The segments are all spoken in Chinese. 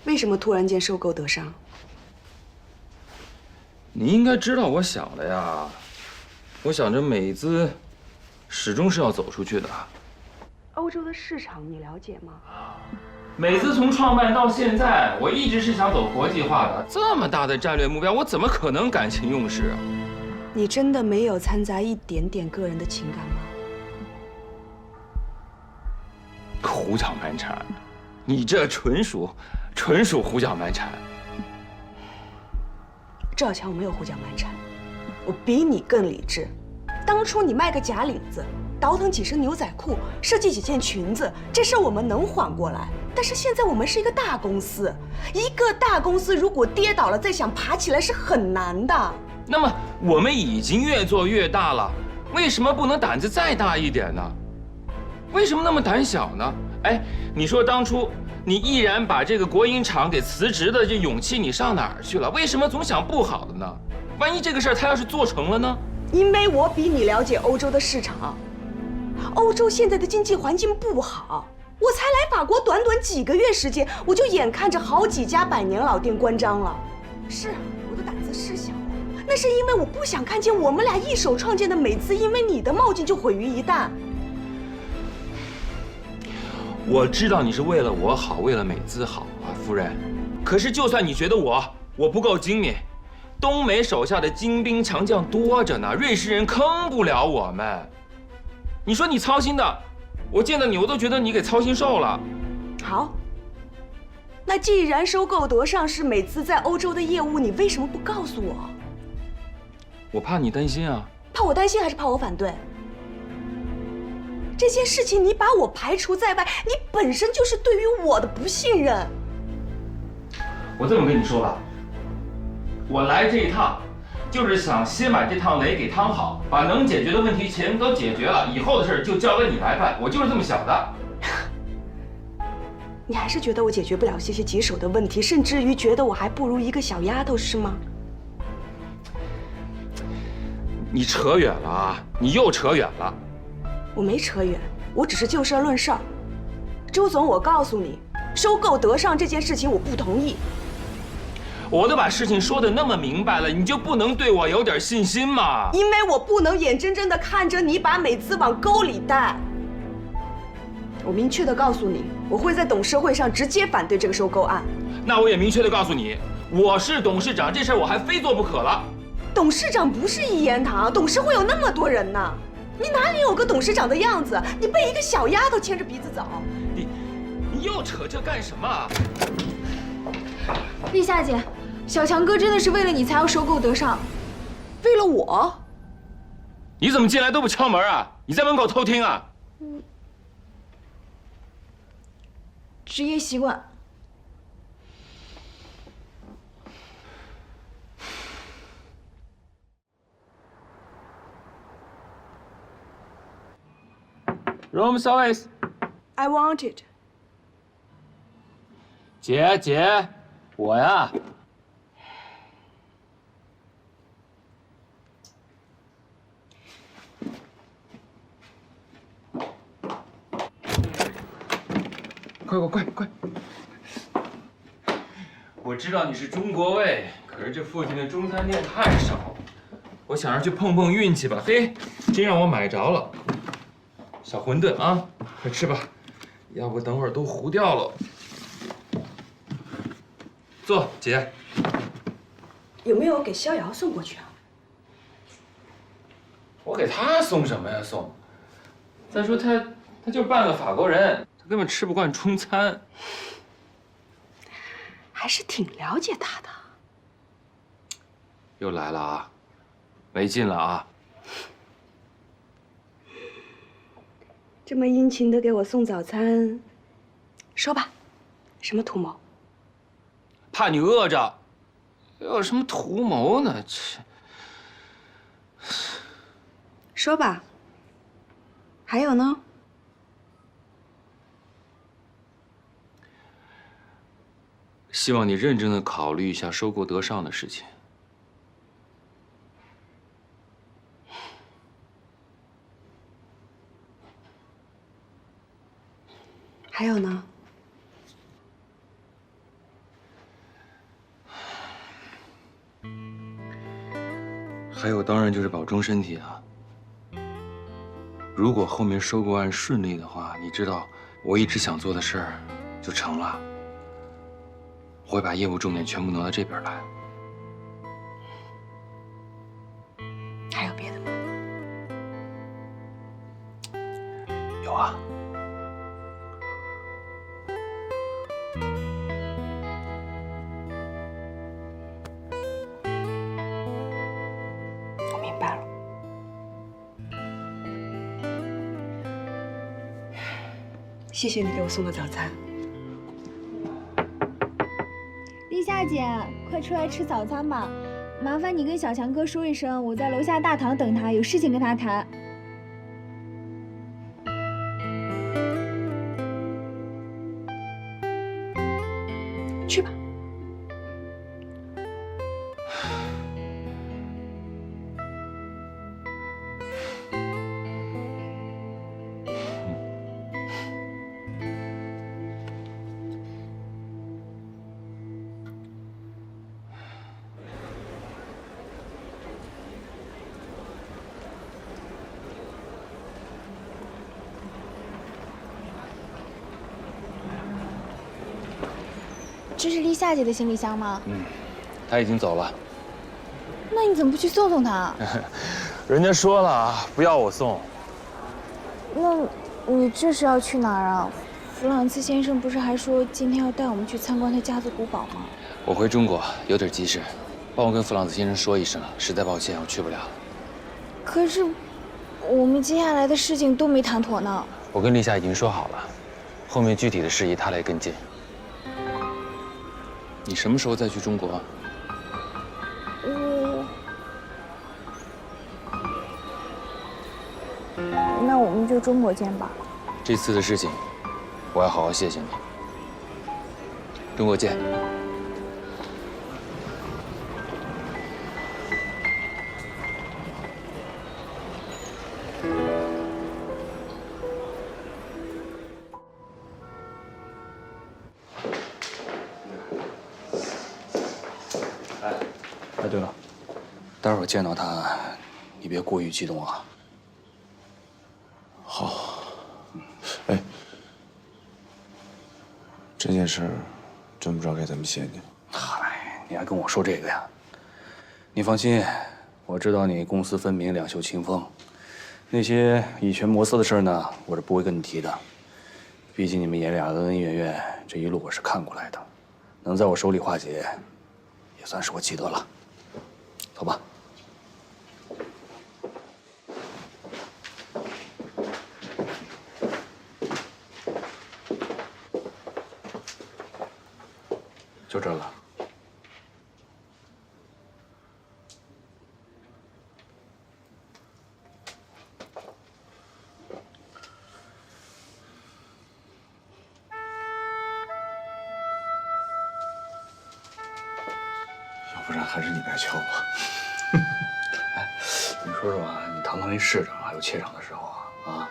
为什么突然间收购德商？你应该知道我想的呀。我想着美资始终是要走出去的。欧洲的市场你了解吗？美资从创办到现在，我一直是想走国际化的。这么大的战略目标，我怎么可能感情用事啊？你真的没有掺杂一点点个人的情感吗？胡搅蛮缠，你这纯属胡搅蛮缠。赵强，我没有胡搅蛮缠，我比你更理智。当初你卖个假领子，倒腾几身牛仔裤，设计几件裙子，这事我们能缓过来。但是现在我们是一个大公司，一个大公司如果跌倒了，再想爬起来是很难的。那么我们已经越做越大了，为什么不能胆子再大一点呢？为什么那么胆小呢？哎，你说当初你毅然把这个国营厂给辞职的这勇气，你上哪儿去了？为什么总想不好的呢？万一这个事儿他要是做成了呢？因为我比你了解欧洲的市场，欧洲现在的经济环境不好，我才来法国短短几个月时间，我就眼看着好几家百年老店关张了。是我的胆子是小，那是因为我不想看见我们俩一手创建的美资因为你的冒进就毁于一旦。我知道你是为了我好，为了美资好啊，夫人。可是就算你觉得我不够精明，东美手下的精兵强将多着呢，瑞士人坑不了我们。你说你操心的，我见到你我都觉得你给操心瘦了。好，那既然收购德尚是美资在欧洲的业务，你为什么不告诉我？我怕你担心啊。怕我担心还是怕我反对？这件事情你把我排除在外，你本身就是对于我的不信任。我这么跟你说吧，我来这一趟，就是想先把这趟雷给趟好，把能解决的问题全都解决了，以后的事就交给你来办，我就是这么想的。你还是觉得我解决不了这些棘手的问题，甚至于觉得我还不如一个小丫头，是吗？你扯远了啊！你又扯远了。我没扯远，我只是就事论事儿。周总，我告诉你，收购德尚这件事情我不同意。我都把事情说得那么明白了，你就不能对我有点信心吗？因为我不能眼睁睁地看着你把美资往沟里带。我明确地告诉你，我会在董事会上直接反对这个收购案。那我也明确地告诉你，我是董事长，这事儿我还非做不可了。董事长不是一言堂，董事会有那么多人呢，你哪里有个董事长的样子？你被一个小丫头牵着鼻子走。你又扯这干什么？丽夏姐，小强哥真的是为了你才要收购德尚，为了我？你怎么进来都不敲门啊？你在门口偷听啊？职业习惯。Room service。 I want it。 姐，我呀。快！我知道你是中国胃，可是这附近的中餐店太少，我想着去碰碰运气吧。嘿，真让我买着了。小馄饨啊，快吃吧，要不等会儿都糊掉了。坐，姐。有没有给逍遥送过去啊？我给他送什么呀？送。再说他就是半个法国人，他根本吃不惯中餐。还是挺了解他的。又来了啊，没劲了啊。这么殷勤的给我送早餐，说吧，什么图谋？怕你饿着，有什么图谋呢？这。说吧。还有呢？希望你认真的考虑一下收购德尚的事情。还有呢？还有，当然就是保重身体啊。如果后面收购案顺利的话，你知道我一直想做的事儿就成了。我会把业务重点全部挪到这边来。还有别的吗？有啊。我明白了。谢谢你给我送的早餐。丽夏姐，快出来吃早餐吧！麻烦你跟小强哥说一声，我在楼下大堂等他，有事情跟他谈。去吧。这是丽夏姐的行李箱吗？他已经走了。那你怎么不去送送她？人家说了不要我送。那你这是要去哪儿啊？弗朗茨先生不是还说今天要带我们去参观他家族古堡吗？我回中国有点急事，帮我跟弗朗茨先生说一声，实在抱歉，我去不了。可是我们接下来的事情都没谈妥呢。我跟丽夏已经说好了，后面具体的事宜他来跟进。你什么时候再去中国？那我们就中国见吧。这次的事情，我要好好谢谢你。中国见。哎，对了，待会儿见到他，你别过于激动啊。好。哎，这件事真不知道该怎么谢你。嗨，你还跟我说这个呀？你放心，我知道你公私分明，两袖清风。那些以权谋私的事呢，我是不会跟你提的。毕竟你们爷俩恩恩怨怨，这一路我是看过来的，能在我手里化解，也算是我积德了。走吧。就这了。要不然还是你来敲我。哎，你说说啊，你堂堂一市长，还有怯场的时候啊？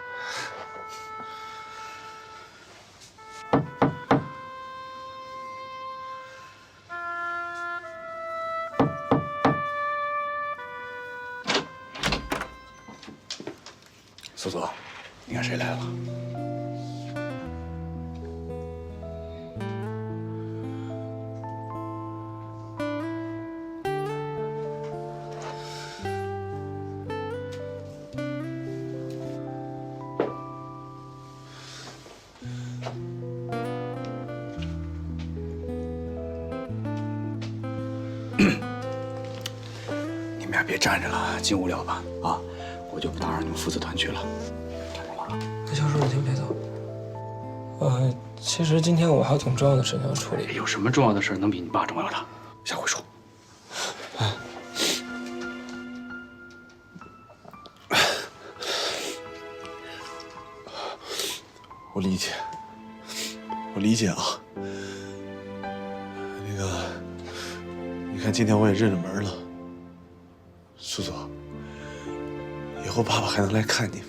苏苏，你看谁来了？你们俩别站着了，进屋聊吧。啊，我就不打扰你们父子团聚了。那小叔，你先别走。其实今天我还有挺重要的事情要处理。有什么重要的事能比你爸重要的？下回说。我理解，我理解啊。那个，你看今天我也认了门了，苏苏，以后爸爸还能来看你吗？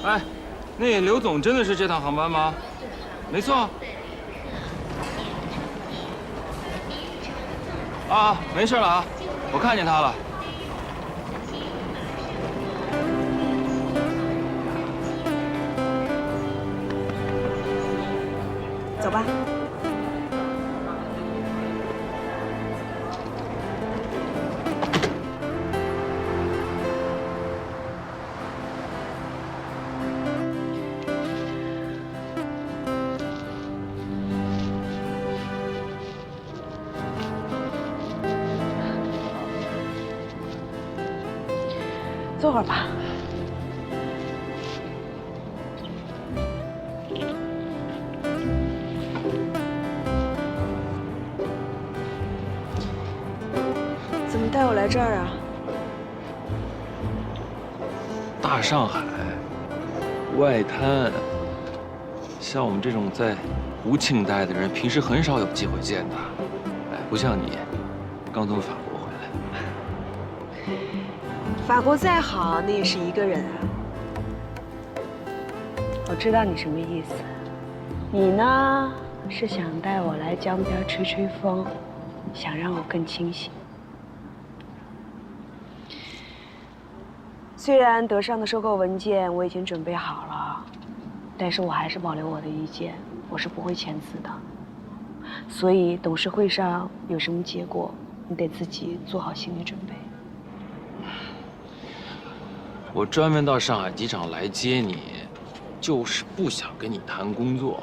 哎，那刘总真的是这趟航班吗？没错。啊，没事了啊，我看见他了。走吧。坐会儿吧。怎么带我来这儿啊？大上海，外滩，像我们这种在武庆待的人，平时很少有机会见的。哎，不像你，刚从法国回来。法国再好，那也是一个人啊。我知道你什么意思。你呢，是想带我来江边吹吹风，想让我更清醒。虽然德尚的收购文件我已经准备好了，但是我还是保留我的意见，我是不会签字的。所以董事会上有什么结果，你得自己做好心理准备。我专门到上海机场来接你，就是不想跟你谈工作。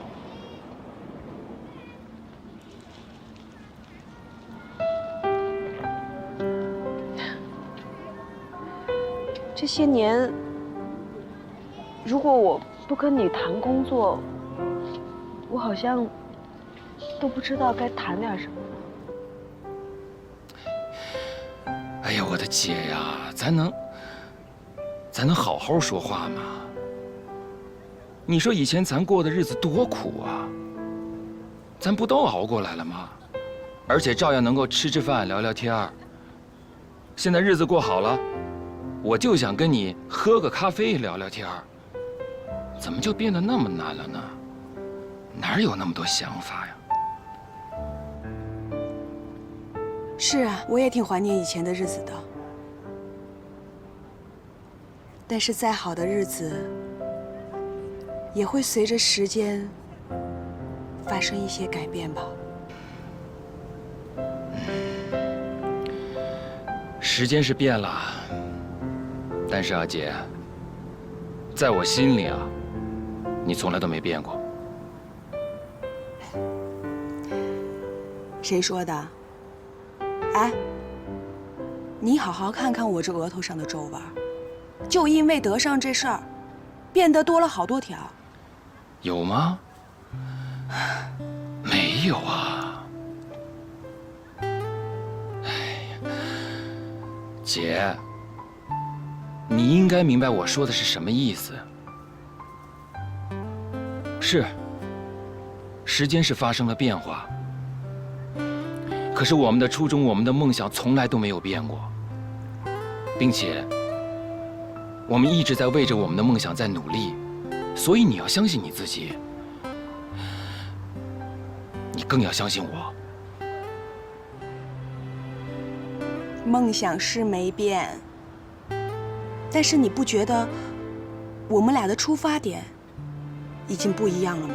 这些年，如果我不跟你谈工作，我好像都不知道该谈点什么。哎呀，我的姐呀，咱能好好说话吗？你说以前咱过的日子多苦啊，咱不都熬过来了吗？而且照样能够吃饭聊聊天儿。现在日子过好了，我就想跟你喝个咖啡聊聊天儿，怎么就变得那么难了呢？哪有那么多想法呀？是啊，我也挺怀念以前的日子的。但是再好的日子，也会随着时间发生一些改变吧。时间是变了，但是啊，姐，在我心里啊，你从来都没变过。谁说的？哎，你好好看看我这额头上的皱纹，就因为德尚这事儿，变得多了好多条。有吗？没有啊。哎呀，姐，你应该明白我说的是什么意思。是，时间是发生了变化，可是我们的初衷、我们的梦想从来都没有变过，并且我们一直在为着我们的梦想在努力，所以你要相信你自己，你更要相信我。梦想是没变，但是你不觉得我们俩的出发点已经不一样了吗？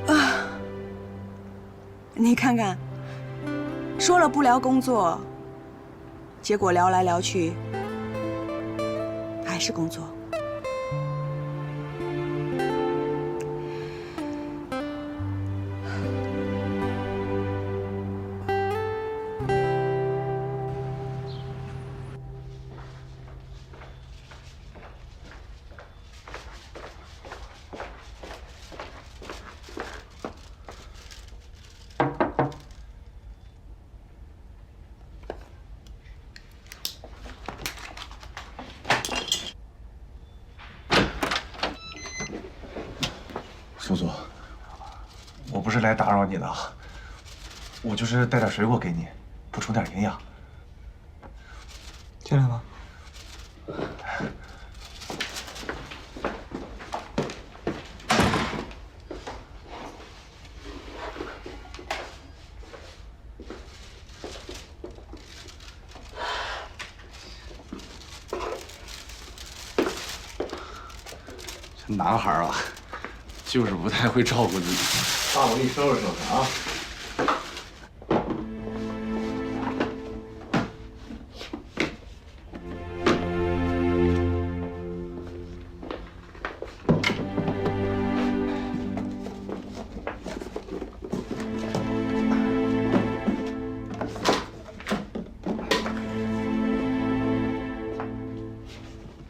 啊，你看看，说了不聊工作，结果聊来聊去还是工作。苏苏，我不是来打扰你的，我就是带点水果给你，补充点营养。进来吧。男孩啊，就是不太会照顾自己。爸，我给你收拾收拾啊。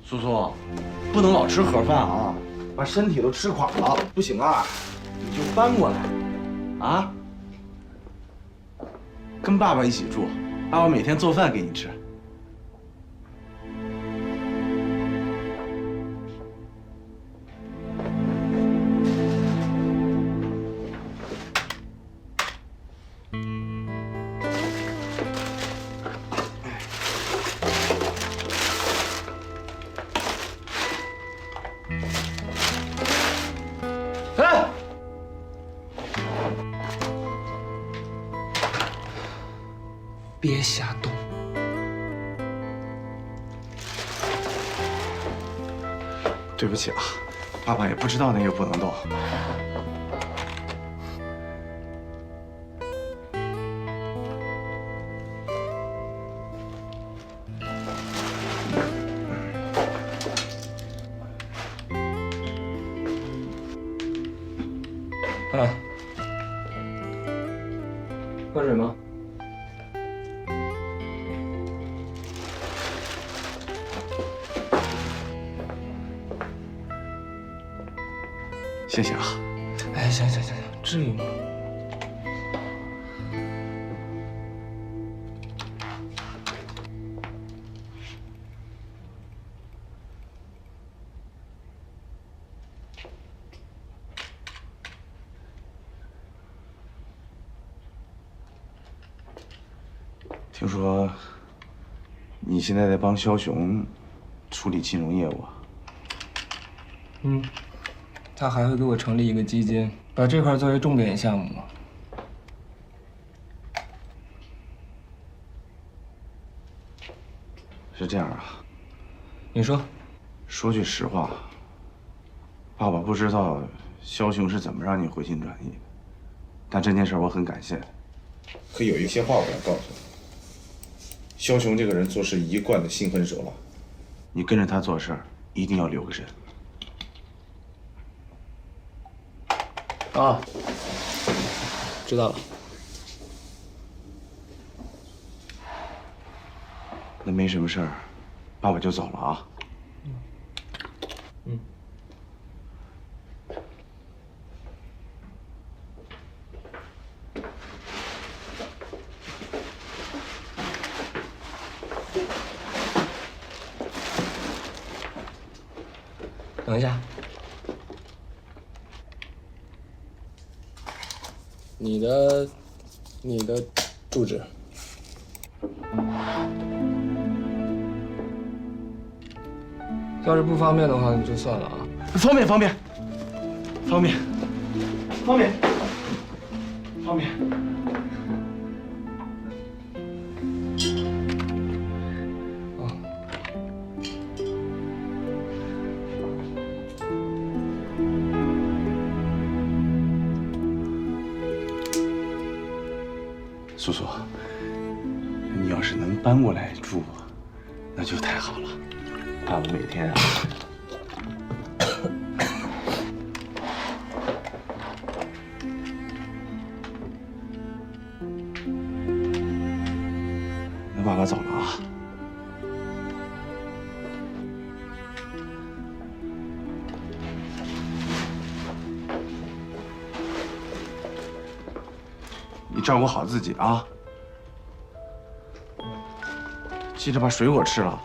苏苏，不能老吃盒饭啊，把身体都吃垮了。不行啊，你就搬过来，啊，跟爸爸一起住，爸爸每天做饭给你吃。哎，别瞎动。对不起啊，爸爸也不知道那个不能动。啊，喝水吗？谢谢啊。哎，行，至于吗？听说你现在在帮枭雄处理金融业务啊？嗯，他还会给我成立一个基金，把这块作为重点项目。是这样啊。你说，说句实话，爸爸不知道枭雄是怎么让你回心转意的，但这件事我很感谢。可有一些话我要告诉你。枭雄这个人做事一贯的心狠手辣，你跟着他做事一定要留个神。啊，知道了。那没什么事儿，爸爸就走了啊。嗯。等一下，你的住址。要是不方便的话，就算了啊。方便。啊。苏苏，你要是能搬过来住，那就太好了。爸爸每天啊，那爸爸走了啊。你照顾好自己啊，记着把水果吃了。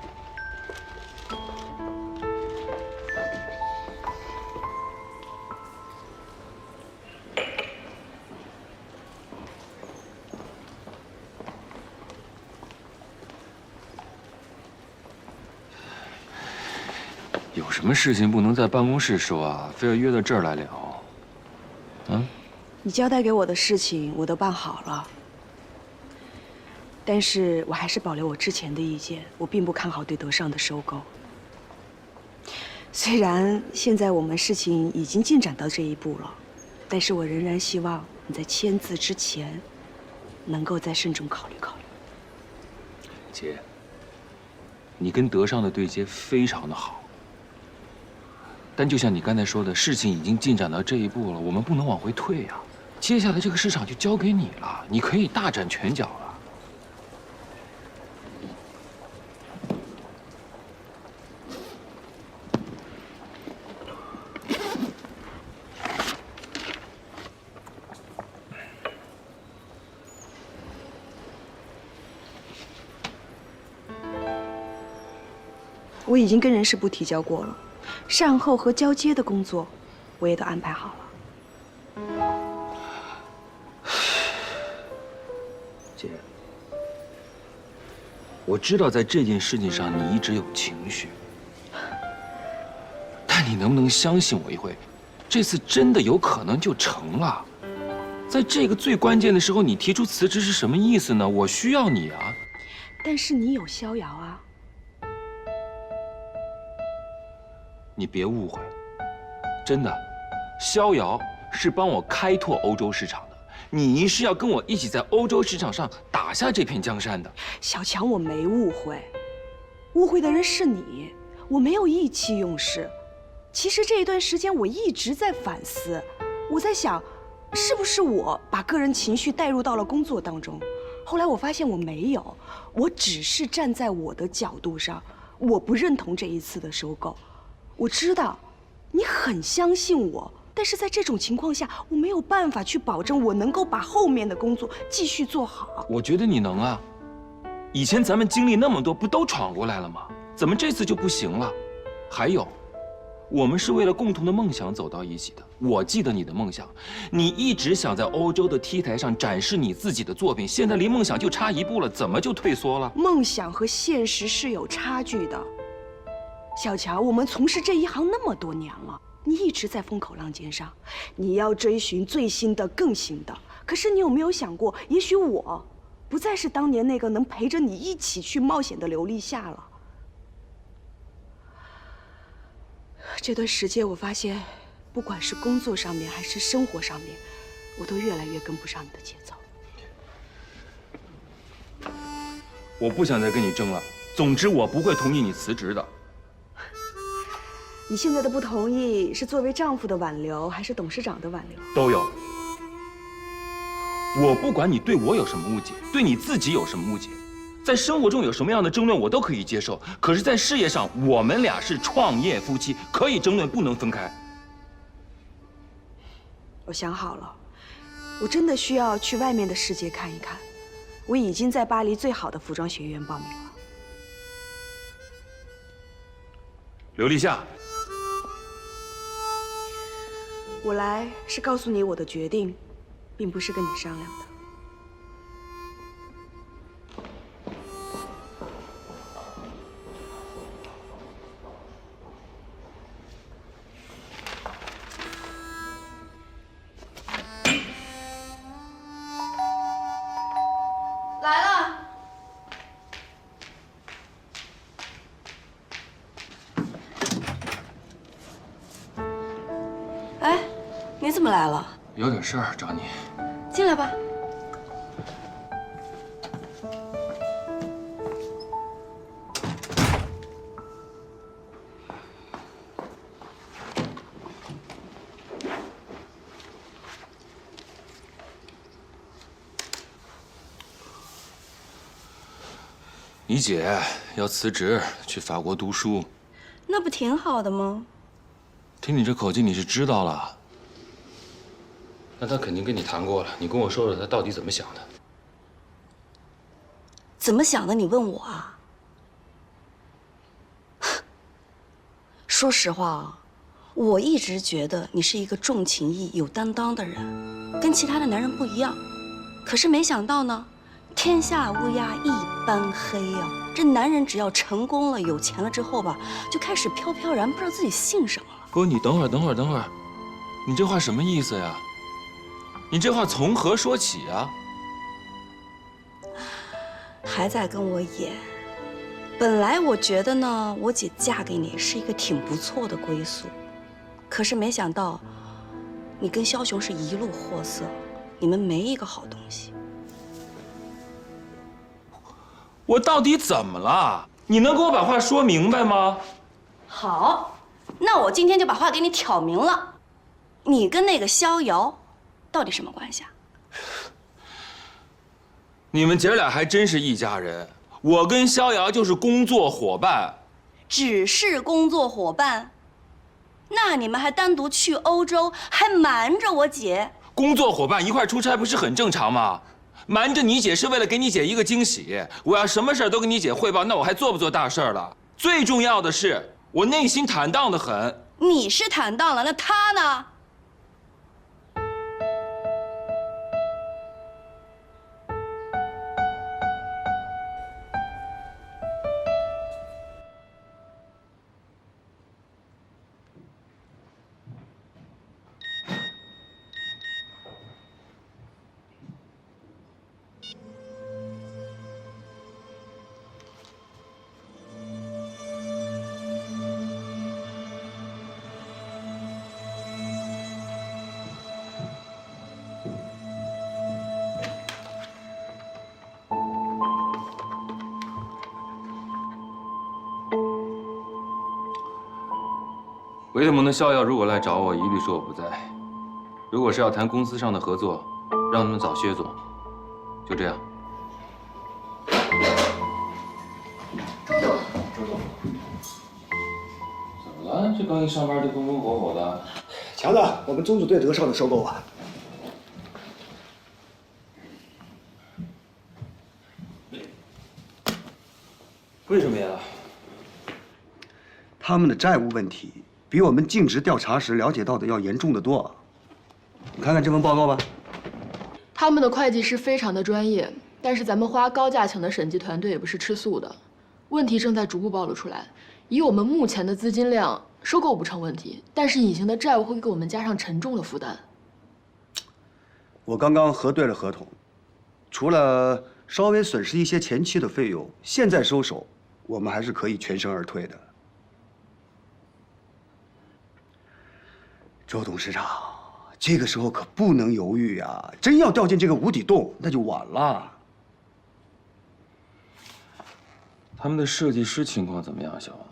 有什么事情不能在办公室说啊，非要约到这儿来聊？嗯？你交代给我的事情我都办好了，但是我还是保留我之前的意见，我并不看好对德尚的收购。虽然现在我们事情已经进展到这一步了，但是我仍然希望你在签字之前，能够再慎重考虑考虑。姐，你跟德尚的对接非常的好，但就像你刚才说的，事情已经进展到这一步了，我们不能往回退呀。接下来这个市场就交给你了，你可以大展拳脚了。我已经跟人事部提交过了，善后和交接的工作，我也都安排好了。姐，我知道在这件事情上你一直有情绪，但你能不能相信我一回，这次真的有可能就成了。在这个最关键的时候，你提出辞职是什么意思呢？我需要你啊。但是你有逍遥啊。你别误会，真的，逍遥是帮我开拓欧洲市场的，你是要跟我一起在欧洲市场上打下这片江山的。小强，我没误会，误会的人是你，我没有意气用事。其实这一段时间我一直在反思，我在想，是不是我把个人情绪带入到了工作当中？后来我发现我没有，我只是站在我的角度上，我不认同这一次的收购。我知道你很相信我，但是在这种情况下，我没有办法去保证我能够把后面的工作继续做好。我觉得你能啊，以前咱们经历那么多，不都闯过来了吗？怎么这次就不行了？还有，我们是为了共同的梦想走到一起的。我记得你的梦想，你一直想在欧洲的 T 台上展示你自己的作品，现在离梦想就差一步了，怎么就退缩了？梦想和现实是有差距的。小强，我们从事这一行那么多年了，你一直在风口浪尖上，你要追寻最新的、更新的。可是你有没有想过，也许我不再是当年那个能陪着你一起去冒险的刘立夏了。这段时间我发现，不管是工作上面还是生活上面，我都越来越跟不上你的节奏。我不想再跟你争了。总之，我不会同意你辞职的。你现在的不同意是作为丈夫的挽留，还是董事长的挽留？都有。我不管你对我有什么误解，对你自己有什么误解，在生活中有什么样的争论，我都可以接受。可是，在事业上，我们俩是创业夫妻，可以争论，不能分开。我想好了，我真的需要去外面的世界看一看。我已经在巴黎最好的服装学院报名了。刘立夏，我来是告诉你我的决定，并不是跟你商量的。来了。哎，你怎么来了？有点事儿找你。进来吧。你姐要辞职去法国读书，那不挺好的吗？听你这口气，你是知道了。那她肯定跟你谈过了，你跟我说说她到底怎么想的。怎么想的？你问我啊？说实话啊，我一直觉得你是一个重情义、有担当的人，跟其他的男人不一样。可是没想到呢，天下乌鸦一般黑呀。这男人只要成功了、有钱了之后吧，就开始飘飘然，不知道自己姓什么了。哥，你等会儿，你这话什么意思呀？你这话从何说起啊？还在跟我演，本来我觉得呢，我姐嫁给你是一个挺不错的归宿，可是没想到，你跟枭雄是一路货色，你们没一个好东西。我到底怎么了？你能给我把话说明白吗？好，那我今天就把话给你挑明了，你跟那个逍遥到底什么关系啊？你们姐俩还真是一家人。我跟逍遥就是工作伙伴，只是工作伙伴？那你们还单独去欧洲，还瞒着我姐？工作伙伴一块出差不是很正常吗？瞒着你姐是为了给你姐一个惊喜。我要什么事儿都跟你姐汇报，那我还做不做大事儿了？最重要的是，我内心坦荡得很。你是坦荡了，那他呢？维特蒙的逍遥如果来找我，一律说我不在。如果是要谈公司上的合作，让他们找薛总。就这样。周总，怎么了？这刚一上班就风风火火的。强子，我们中组对德少的收购啊，为什么呀？他们的债务问题比我们尽职调查时了解到的要严重得多。你看看这份报告吧。他们的会计师非常的专业，但是咱们花高价请的审计团队也不是吃素的，问题正在逐步暴露出来。以我们目前的资金量，收购不成问题，但是隐形的债务会给我们加上沉重的负担。我刚刚核对了合同，除了稍微损失一些前期的费用，现在收手，我们还是可以全身而退的。周董事长，这个时候可不能犹豫啊！真要掉进这个无底洞，那就晚了。他们的设计师情况怎么样，小王？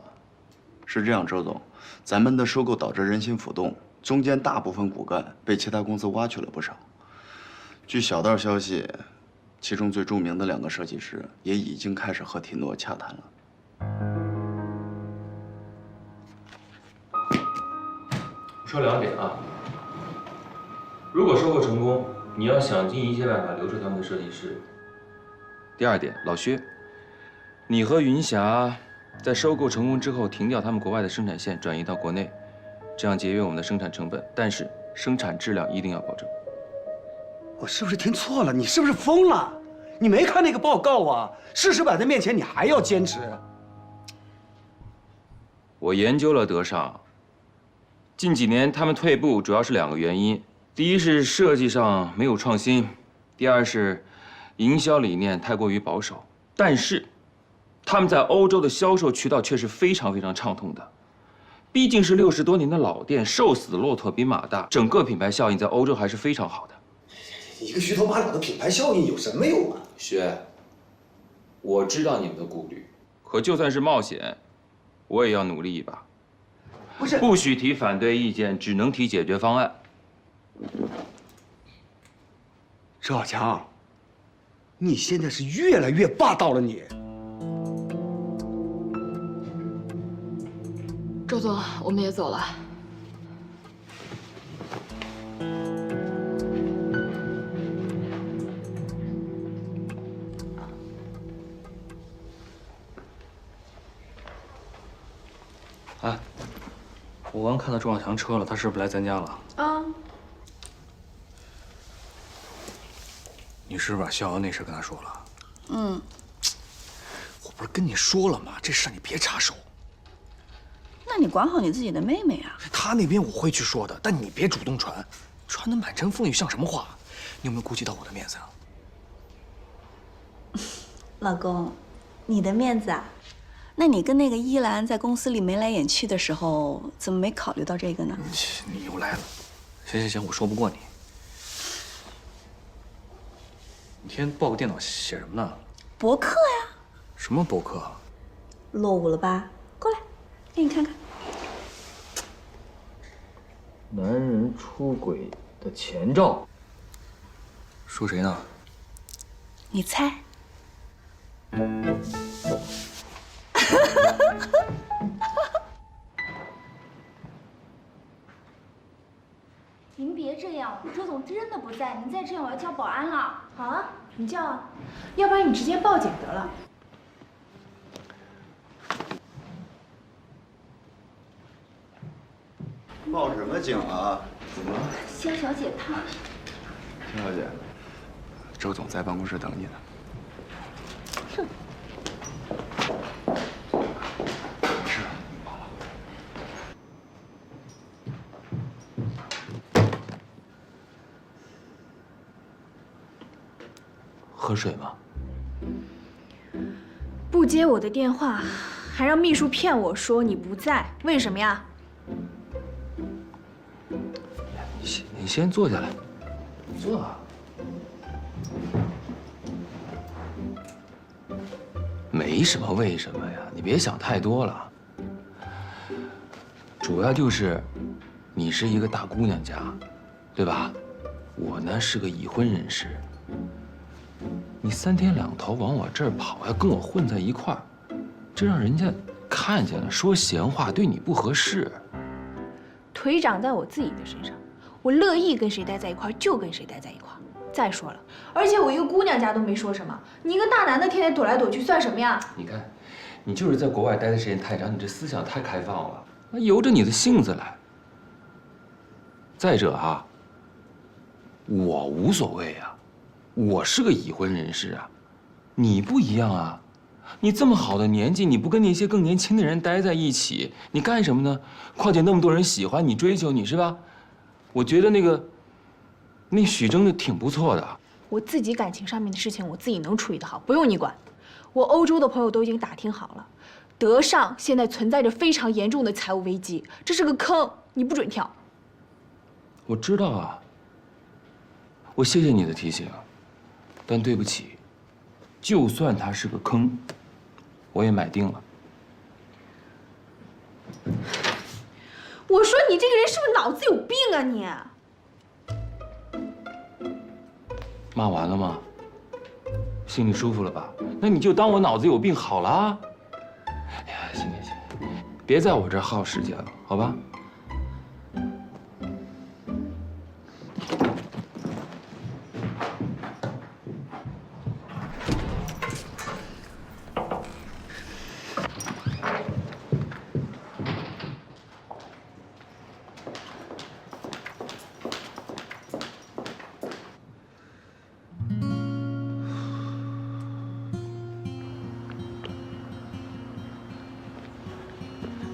是这样，周总，咱们的收购导致人心浮动，中间大部分骨干被其他公司挖去了不少。据小道消息，其中最著名的2个设计师也已经开始和提诺洽谈了。说2点啊。如果收购成功，你要想尽一切办法留住他们的设计师。第2点，老薛，你和云霞在收购成功之后停掉他们国外的生产线，转移到国内，这样节约我们的生产成本，但是生产质量一定要保证。我是不是听错了？你是不是疯了？你没看那个报告啊？事实摆在面前，你还要坚持？我研究了德尚，近几年他们退步主要是2个原因：第一是设计上没有创新，第二是营销理念太过于保守。但是他们在欧洲的销售渠道却是非常非常畅通的。毕竟是60多年的老店，瘦死的骆驼比马大，整个品牌效应在欧洲还是非常好的。一个虚头巴脑的品牌效应有什么用啊？薛，我知道你们的顾虑，可就算是冒险，我也要努力一把。不许提反对意见，只能提解决方案。周小强，你现在是越来越霸道了你。周总，我们也走了。哎，我刚看到周小强车了，他是不是来咱家了？啊。你是不是把逍遥那事跟他说了？嗯。我不是跟你说了吗？这事你别插手。那你管好你自己的妹妹啊。他那边我会去说的，但你别主动传，传得满城风雨像什么话？你有没有顾及到我的面子啊？老公，你的面子啊，那你跟那个依兰在公司里眉来眼去的时候，怎么没考虑到这个呢？你又来了。行，我说不过你。你天天抱个电脑写什么呢？博客呀。什么博客？落伍了吧？过来，给你看看。男人出轨的前兆。说谁呢？你猜。您别这样，周总真的不在，您再这样我要叫保安了。好啊，你叫啊，要不然你直接报警得了。报什么警啊？怎么了？肖小姐她……肖小姐，周总在办公室等你呢。哼。没事，好了。喝水吗？不接我的电话，还让秘书骗我说你不在，为什么呀？你先坐下来，坐啊。没什么为什么呀，你别想太多了。主要就是你是一个大姑娘家，对吧？我呢是个已婚人士。你3天2头往我这儿跑，要跟我混在一块儿，这让人家看见了说闲话，对你不合适。腿长在我自己的身上，我乐意跟谁待在一块儿就跟谁待在一块儿。再说了，而且我一个姑娘家都没说什么，你一个大男的天天躲来躲去算什么呀？你看，你就是在国外待的时间太长，你这思想太开放了，那由着你的性子来。再者哈，我无所谓啊，我是个已婚人士啊，你不一样啊。你这么好的年纪，你不跟那些更年轻的人待在一起，你干什么呢？况且那么多人喜欢你、追求你，是吧？我觉得那许峥的挺不错的。我自己感情上面的事情，我自己能处理得好，不用你管。我欧洲的朋友都已经打听好了，德尚现在存在着非常严重的财务危机，这是个坑，你不准跳。我知道啊，我谢谢你的提醒，但对不起，就算它是个坑，我也买定了。我说你这个人是不是脑子有病啊你？骂完了吗？心里舒服了吧？那你就当我脑子有病好了啊。哎呀，行，别在我这儿耗时间了，好吧？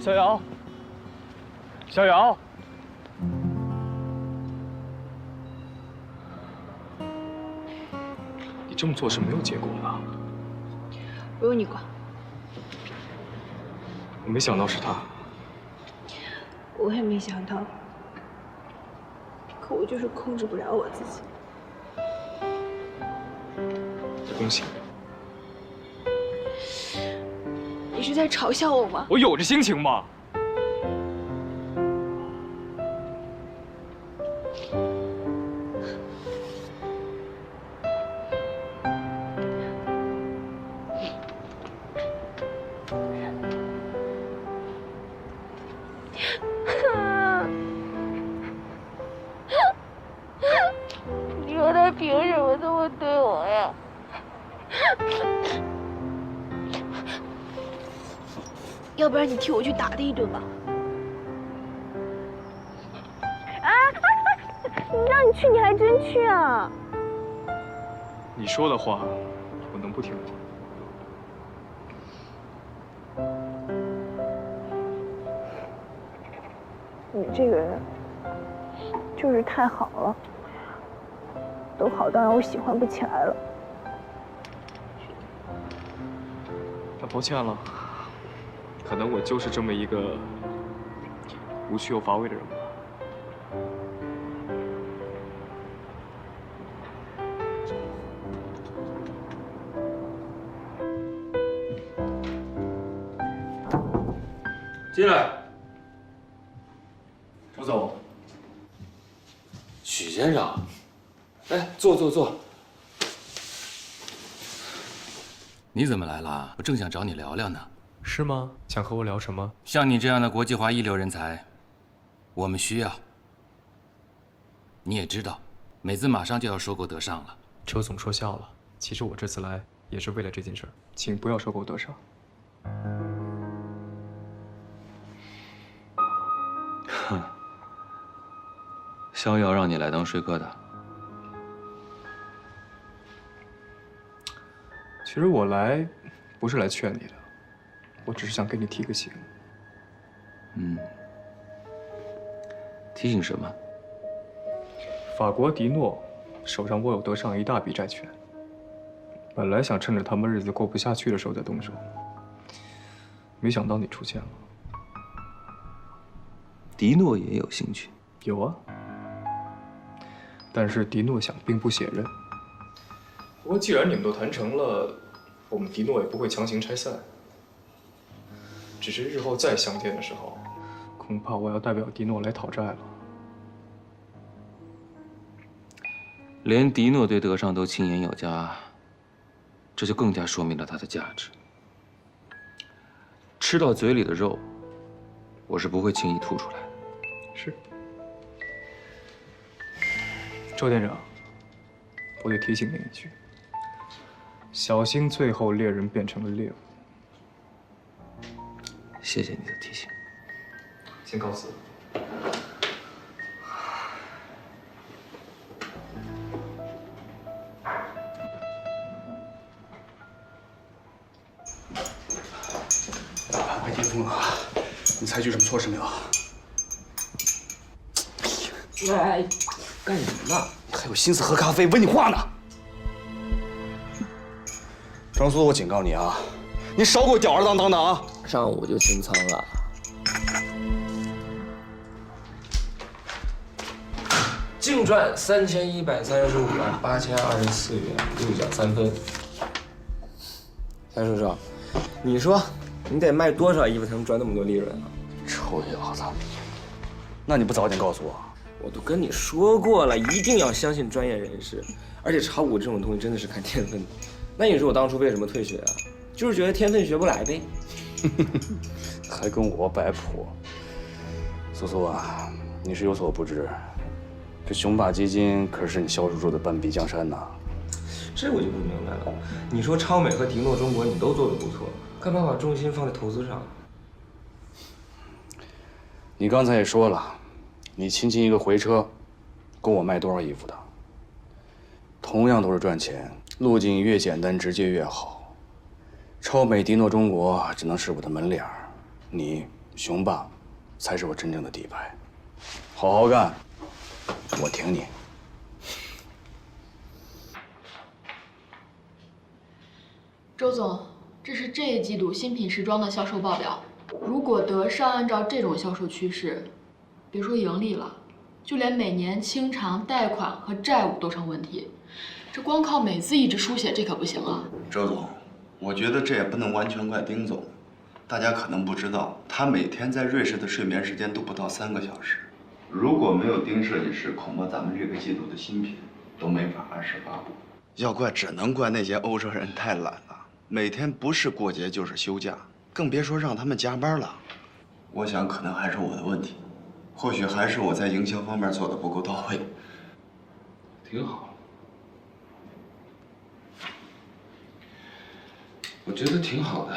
小姚，小姚，你这么做是没有结果的。不用你管。我没想到是他。我也没想到，可我就是控制不了我自己。恭喜你是在嘲笑我吗？我有这心情吗？你说他凭什么这么对我呀？要不然你替我去打他一顿吧。啊！让你去你还真去啊！你说的话，我能不听吗？你这个人就是太好了，都好到让我喜欢不起来了。那抱歉了。可能我就是这么一个无趣又乏味的人吧。进来。周总，许先生，哎，坐。你怎么来了？我正想找你聊聊呢。是吗？想和我聊什么？像你这样的国际化一流人才，我们需要。你也知道，美资马上就要收购德尚了。周总说笑了，其实我这次来也是为了这件事儿，请不要收购德尚。哼，逍遥让你来当说客的。其实我来不是来劝你的，我只是想给你提个醒。提醒什么？法国迪诺手上握有德尚一大笔债权，本来想趁着他们日子过不下去的时候再动手，没想到你出现了。迪诺也有兴趣？有啊，但是迪诺想兵不血刃。不过既然你们都谈成了，我们迪诺也不会强行拆散。只是日后再相见的时候，恐怕我要代表迪诺来讨债了。连迪诺对德尚都亲言有加，这就更加说明了他的价值。吃到嘴里的肉，我是不会轻易吐出来的。是。周店长，我得提醒您一句，小心最后猎人变成了猎物。谢谢你的提醒。先告辞。白天风啊，你采取什么措施没有？哎，干什么呢？你还有心思喝咖啡？问你话呢。张苏，我警告你啊，你少给我吊儿郎当的啊！上午就清仓了。净赚3135.8024元6角3分。三叔叔，你说你得卖多少衣服才能赚那么多利润啊？臭小子，那你不早点告诉我？我都跟你说过了，一定要相信专业人士，而且炒股这种东西真的是看天分的。那你说我当初为什么退学啊？就是觉得天分学不来呗。还跟我摆谱。苏苏啊，你是有所不知，这雄霸基金可是你销售出的半壁江山呐。这我就不明白了。你说超美和迪诺中国你都做得不错，干嘛把重心放在投资上？你刚才也说了，你轻轻一个回车，够我卖多少衣服的？同样都是赚钱，路径越简单直接越好。超美、迪诺中国只能是我的门脸儿，你雄霸才是我真正的底牌。好好干，我挺你。周总，这是这一季度新品时装的销售报表。如果德尚按照这种销售趋势，别说盈利了，就连每年清偿贷款和债务都成问题。这光靠美资一直书写，这可不行啊！周总，我觉得这也不能完全怪丁总。大家可能不知道，他每天在瑞士的睡眠时间都不到3个小时。如果没有丁设计师，恐怕咱们这个季度的新品都没法按时发布。要怪，只能怪那些欧洲人太懒了，每天不是过节就是休假，更别说让他们加班了。我想可能还是我的问题，或许还是我在营销方面做的不够到位。挺好，我觉得挺好的。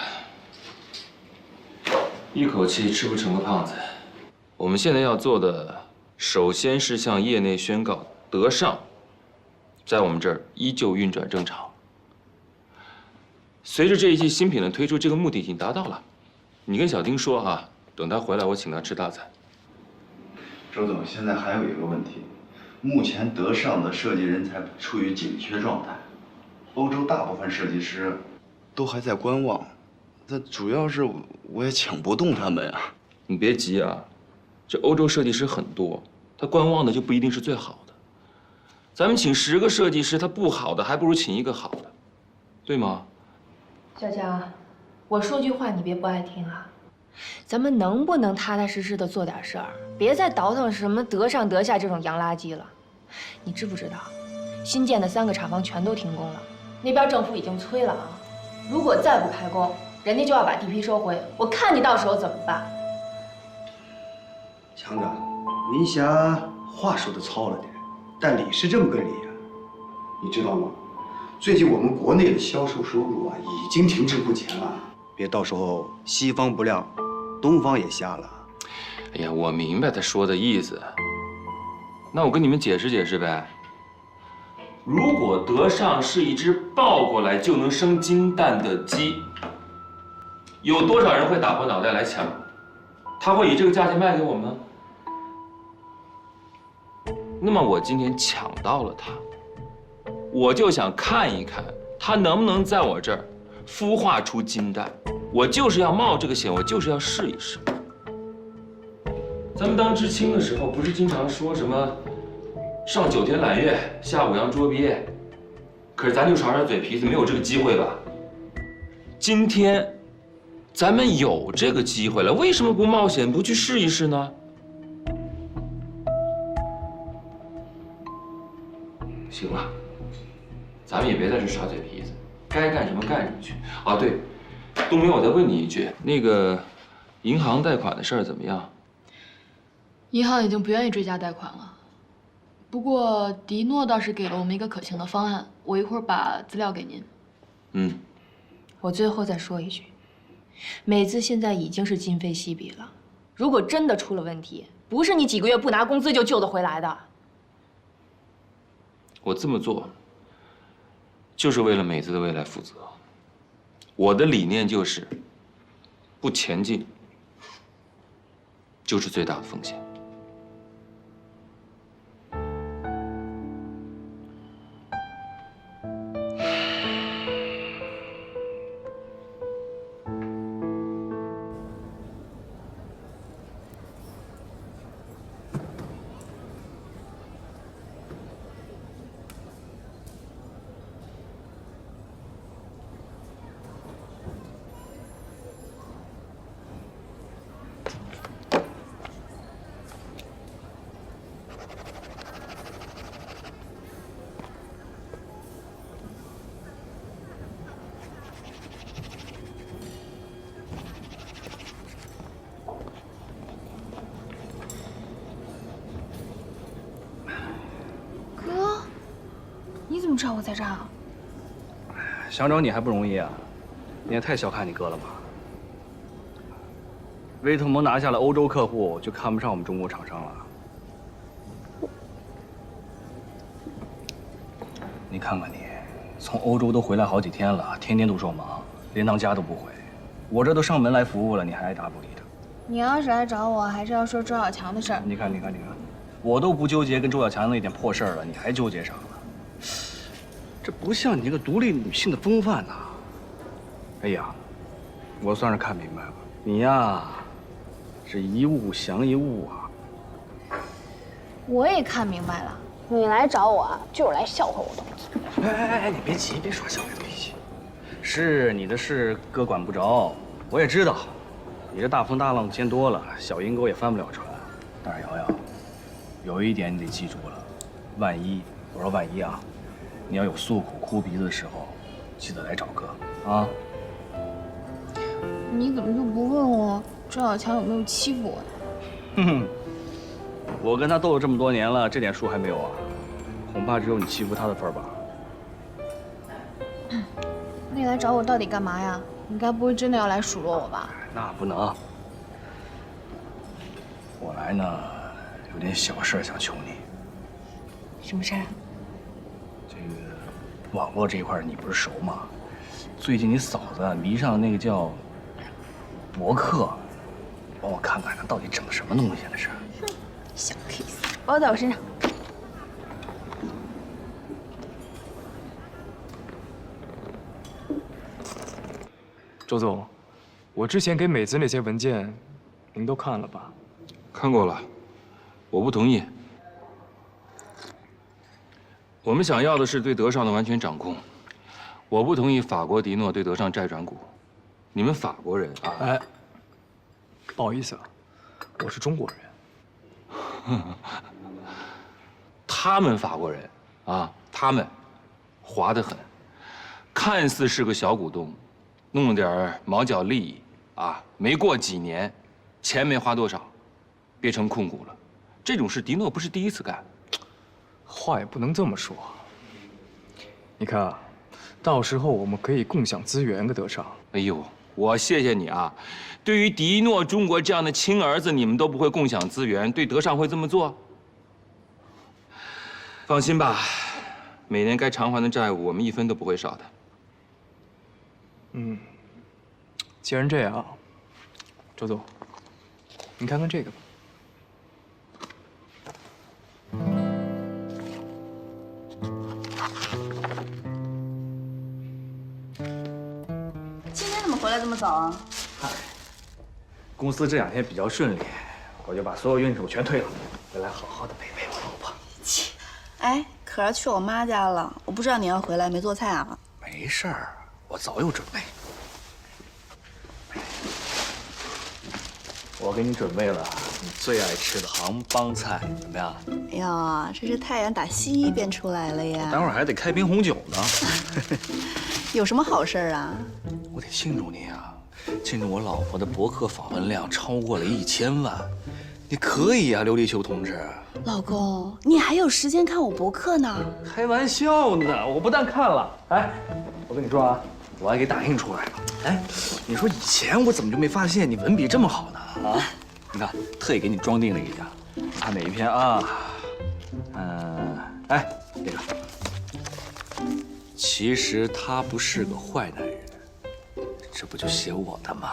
一口气吃不成个胖子。我们现在要做的，首先是向业内宣告，德尚在我们这儿依旧运转正常。随着这一季新品的推出，这个目的已经达到了。你跟小丁说哈，等他回来，我请他吃大餐。周总，现在还有一个问题，目前德尚的设计人才处于紧缺状态，欧洲大部分设计师都还在观望，那主要是我也请不动他们呀。你别急啊，这欧洲设计师很多，他观望的就不一定是最好的。咱们请10个设计师，他不好的还不如请一个好的，对吗？小强，我说句话你别不爱听啊，咱们能不能踏踏实实的做点事儿，别再倒腾什么得上得下这种洋垃圾了。你知不知道，新建的3个厂房全都停工了，那边政府已经催了啊，如果再不开工，人家就要把地皮收回，我看你到时候怎么办。强长，您侠话说的糙了点，但理是这么个理啊，你知道吗？最近我们国内的销售收入啊，已经停滞不前了，别到时候西方不亮，东方也瞎了。哎呀，我明白他说的意思，那我跟你们解释解释呗。如果德尚是一只抱过来就能生金蛋的鸡，有多少人会打破脑袋来抢？他会以这个价钱卖给我们吗？那么我今天抢到了它，我就想看一看它能不能在我这儿孵化出金蛋。我就是要冒这个险，我就是要试一试。咱们当知青的时候，不是经常说什么上9天揽月，下5洋捉鳖？可是咱就耍耍嘴皮子，没有这个机会吧？今天咱们有这个机会了，为什么不冒险，不去试一试呢？行了，咱们也别在这耍嘴皮子，该干什么干什么去。啊，对，冬明，我再问你一句，那个银行贷款的事儿怎么样？银行已经不愿意追加贷款了，不过迪诺倒是给了我们一个可行的方案，我一会儿把资料给您。嗯，我最后再说一句，美资现在已经是今非昔比了，如果真的出了问题，不是你几个月不拿工资就救得回来的。我这么做，就是为了美资的未来负责。我的理念就是，不前进，就是最大的风险。你怎么知道我在这儿啊？想找你还不容易啊，你也太小看你哥了吧？威特蒙拿下了欧洲客户，就看不上我们中国厂商了。你看看你，从欧洲都回来好几天了，天天都说忙，连趟家都不回。我这都上门来服务了，你还爱答不理的。你要是来找我，还是要说周小强的事儿。你看，我都不纠结跟周小强那点破事儿了，你还纠结啥了？这不像你这个独立女性的风范呐！哎呀，我算是看明白了，你呀，是一物降一物啊！我也看明白了，你来找我就是来笑话我的。哎，你别急，别耍小脾气。是你的事，哥管不着，我也知道。你这大风大浪见多了，小阴沟也翻不了船。但是瑶瑶，有一点你得记住了，万一，我说万一啊，你要有诉苦哭鼻子的时候，记得来找哥啊。你怎么就不问我周小强有没有欺负我呢？哼哼，我跟他斗了这么多年了，这点数还没有啊？恐怕只有你欺负他的份儿吧。那你来找我到底干嘛呀？你该不会真的要来数落我吧？那不能。我来呢，有点小事想求你。什么事儿啊？这个网络这一块你不是熟吗？最近你嫂子迷上了那个叫博客，帮我看看他到底整的什么东西那是。小 case， 包在我身上。周总，我之前给美资那些文件，您都看了吧？看过了，我不同意。我们想要的是对德尚的完全掌控，我不同意法国迪诺对德尚债转股。你们法国人啊，哎，不好意思啊，我是中国人。他们法国人啊，他们滑得很，看似是个小股东，弄了点毛脚利益啊，没过几年，钱没花多少，变成控股了。这种事迪诺不是第一次干。话也不能这么说。你看啊，到时候我们可以共享资源跟德尚。哎呦，我谢谢你啊！对于迪诺中国这样的亲儿子，你们都不会共享资源，对德尚会这么做？放心吧，每年该偿还的债务，我们一分都不会少的。嗯，既然这样，周总，你看看这个吧。今天怎么回来这么早啊？公司这2天比较顺利，我就把所有运手全退了，回来好好的陪陪我老婆。切，哎，可儿去我妈家了，我不知道你要回来，没做菜啊？没事儿，我早有准备。我给你准备了你最爱吃的杭帮菜，怎么样？哎呀，这是太阳打西边出来了呀！待会儿还得开瓶红酒呢。有什么好事儿啊？我得庆祝你啊！庆祝我老婆的博客访问量超过了1000万，你可以啊，琉璃球同志。老公，你还有时间看我博客呢？开玩笑呢，我不但看了，哎，我跟你说啊，我还给打印出来了。哎，你说以前我怎么就没发现你文笔这么好呢？啊，你看，特意给你装订了一下，看哪一篇啊？哎，这个。其实他不是个坏男人，这不就写我的吗？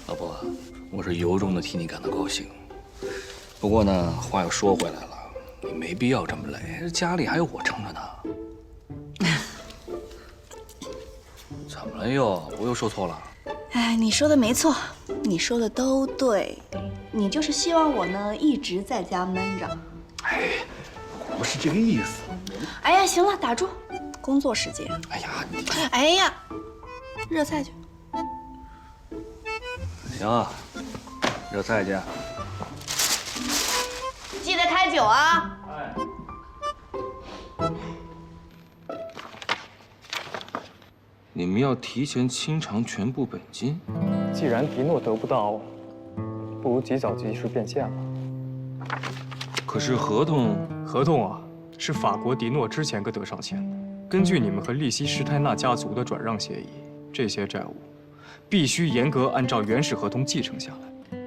老婆，我是由衷的替你感到高兴。不过呢，话又说回来了，你没必要这么累，家里还有我撑着呢。怎么了又？我又说错了？哎，你说的没错，你说的都对，你就是希望我呢一直在家闷着。哎，我不是这个意思。哎呀，行了，打住，工作时间。哎呀，你……哎呀，热菜去。行，热菜去。记得开酒啊！哎。你们要提前清偿全部本金？既然迪诺得不到，不如及早及时变现了。可是合同啊，是法国迪诺之前跟德尚签的。根据你们和利希施泰纳家族的转让协议，这些债务必须严格按照原始合同继承下来。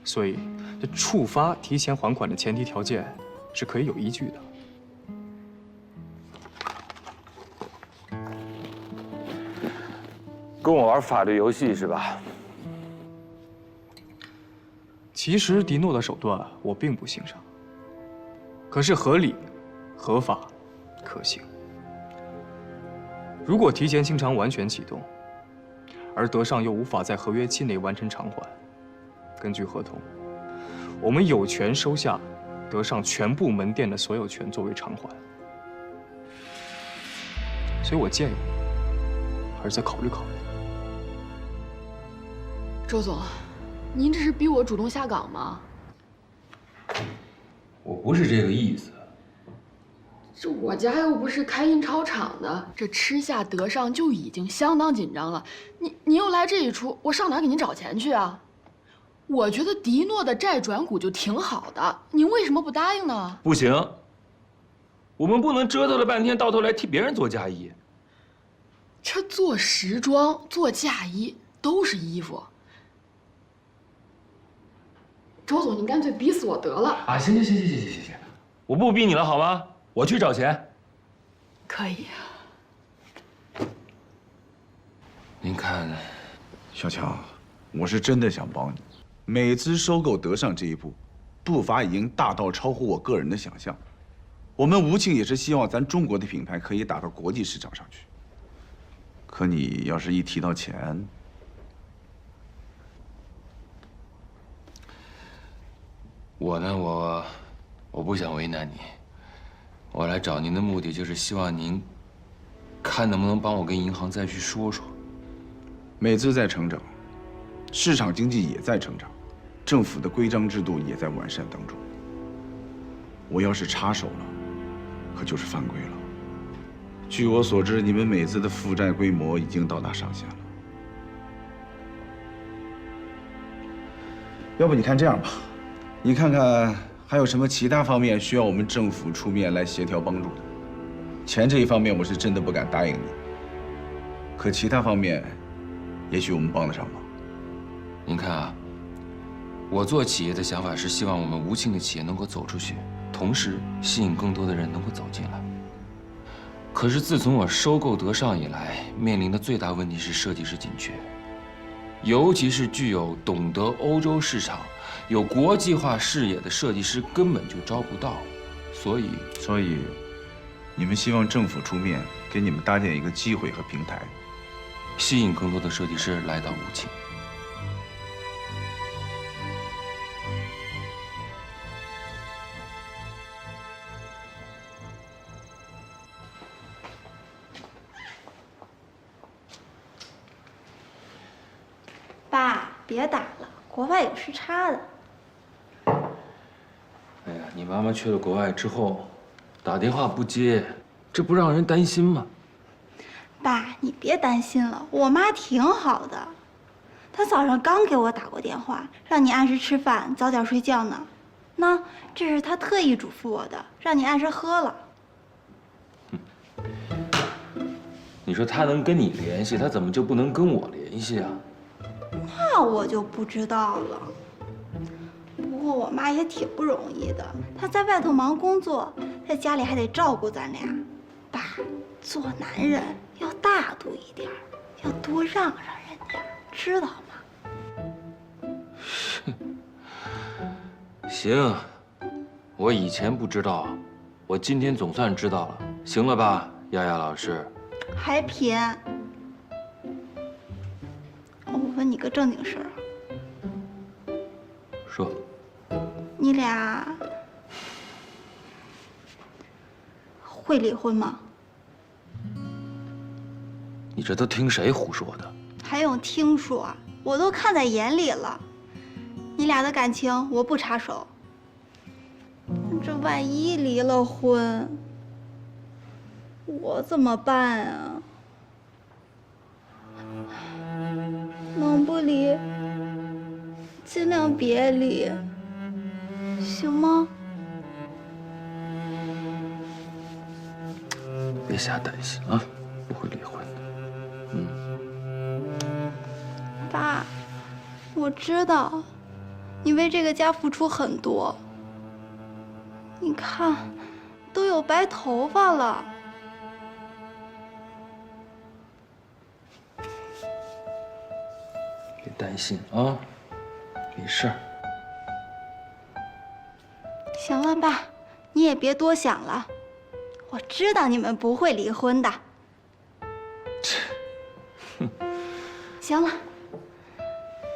所以，这触发提前还款的前提条件是可以有依据的。跟我玩法律游戏是吧？其实迪诺的手段我并不欣赏，可是合理、合法、可行。如果提前清偿完全启动，而德尚又无法在合约期内完成偿还，根据合同，我们有权收下德尚全部门店的所有权作为偿还。所以我建议你还是再考虑考虑。周总，您这是逼我主动下岗吗？我不是这个意思。这我家又不是开印钞厂的，这吃下德尚就已经相当紧张了。你又来这一出，我上哪给您找钱去啊？我觉得迪诺的债转股就挺好的，您为什么不答应呢？不行，我们不能折腾了半天，到头来替别人做嫁衣。这做时装、做嫁衣都是衣服。周总，您干脆逼死我得了。啊，行，我不逼你了好吗？我去找钱。可以。您看，小强，我是真的想帮你。美资收购德尚这一步，步伐已经大到超乎我个人的想象。我们吴庆也是希望咱中国的品牌可以打到国际市场上去。可你要是一提到钱，我呢，我不想为难你。我来找您的目的就是希望您，看能不能帮我跟银行再去说说。美资在成长，市场经济也在成长，政府的规章制度也在完善当中。我要是插手了，可就是犯规了。据我所知，你们美资的负债规模已经到达上限了。要不你看这样吧，你看看还有什么其他方面需要我们政府出面来协调帮助的？钱这一方面我是真的不敢答应你，可其他方面，也许我们帮得上忙。您看啊，我做企业的想法是希望我们吴庆的企业能够走出去，同时吸引更多的人能够走进来。可是自从我收购德尚以来，面临的最大问题是设计师紧缺，尤其是具有懂得欧洲市场、有国际化视野的设计师根本就招不到，所以，你们希望政府出面给你们搭建一个机会和平台，吸引更多的设计师来到吴庆。爸，别打了，国外有时差的。哎呀，你妈妈去了国外之后，打电话不接，这不让人担心吗？爸，你别担心了，我妈挺好的，她早上刚给我打过电话，让你按时吃饭，早点睡觉呢。那这是她特意嘱咐我的，让你按时喝了。你说她能跟你联系，她怎么就不能跟我联系啊？那我就不知道了。不过我妈也挺不容易的，她在外头忙工作，在家里还得照顾咱俩。爸，做男人要大度一点，要多让让人家，知道吗？行，我以前不知道，我今天总算知道了，行了吧，丫丫老师？还偏。我问你个正经事儿，说。你俩会离婚吗？你这都听谁胡说的？还用听说？我都看在眼里了。你俩的感情我不插手。这万一离了婚，我怎么办啊？能不离，尽量别离，行吗？别瞎担心啊，不会离婚的。爸，我知道，你为这个家付出很多。你看，都有白头发了。别担心啊，没事儿。行了，爸，你也别多想了。我知道你们不会离婚的。行了，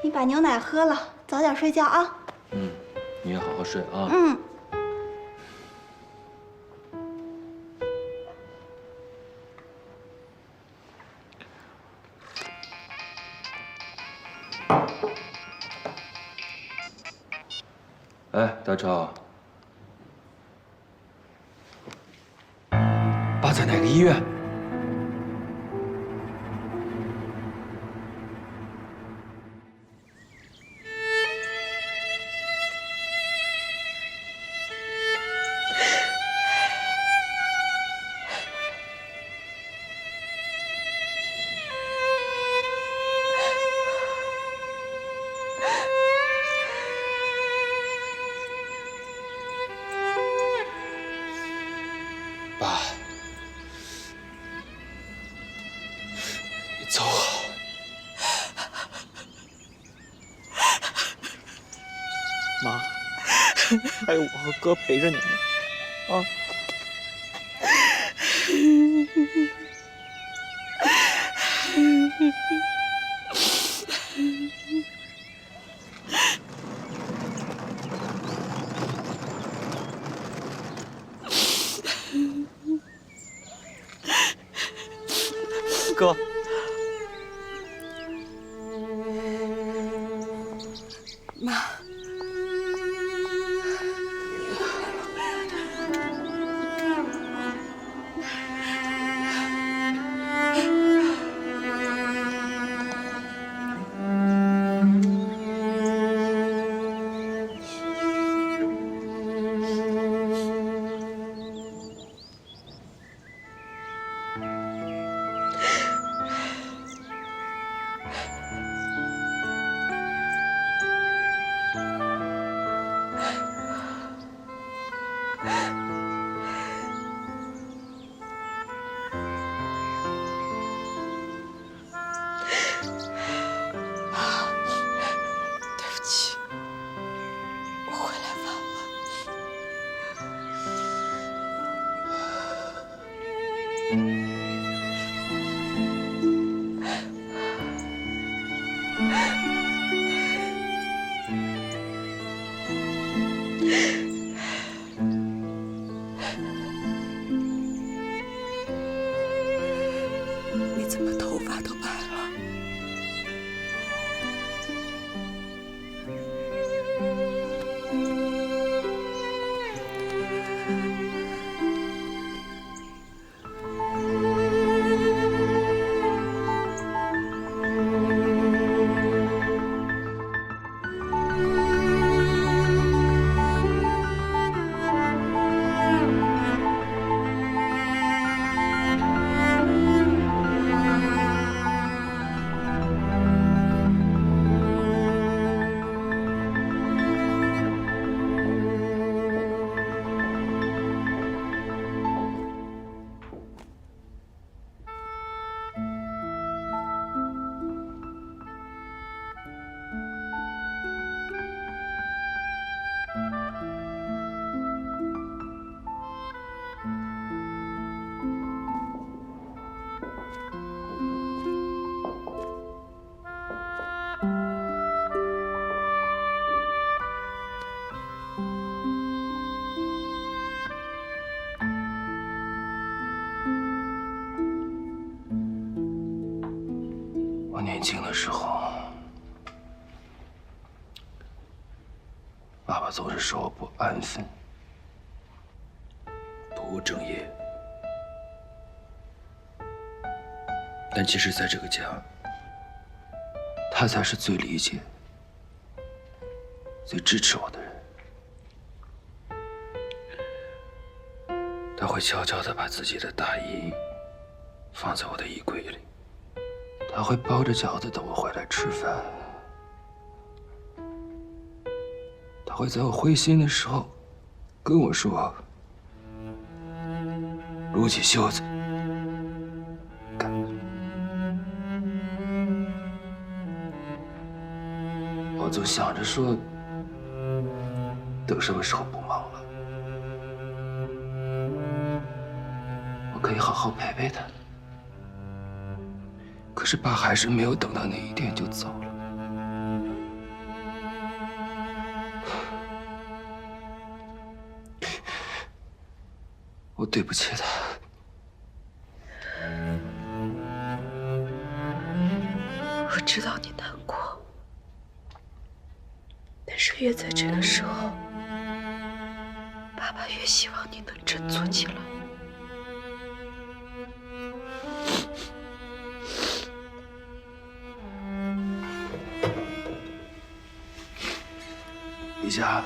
你把牛奶喝了，早点睡觉啊。你也好好睡啊。哎，大超，爸在哪个医院？爸，你走好。妈，还有我和哥陪着你们，啊。哥，妈。你怎么头发都白了？我年轻的时候，爸爸总是说我不安分、不务正业。但其实，在这个家，他才是最理解、最支持我的人。他会悄悄地把自己的大衣放在我的衣柜里。他会包着饺子等我回来吃饭。他会在我灰心的时候跟我说：“撸起袖子，干。”我总想着说，等什么时候不忙了，我可以好好陪陪他。可是爸还是没有等到那一天就走了。我对不起他。我知道你难过，但是越在这个时候，爸爸越希望你能振作起来。李佳，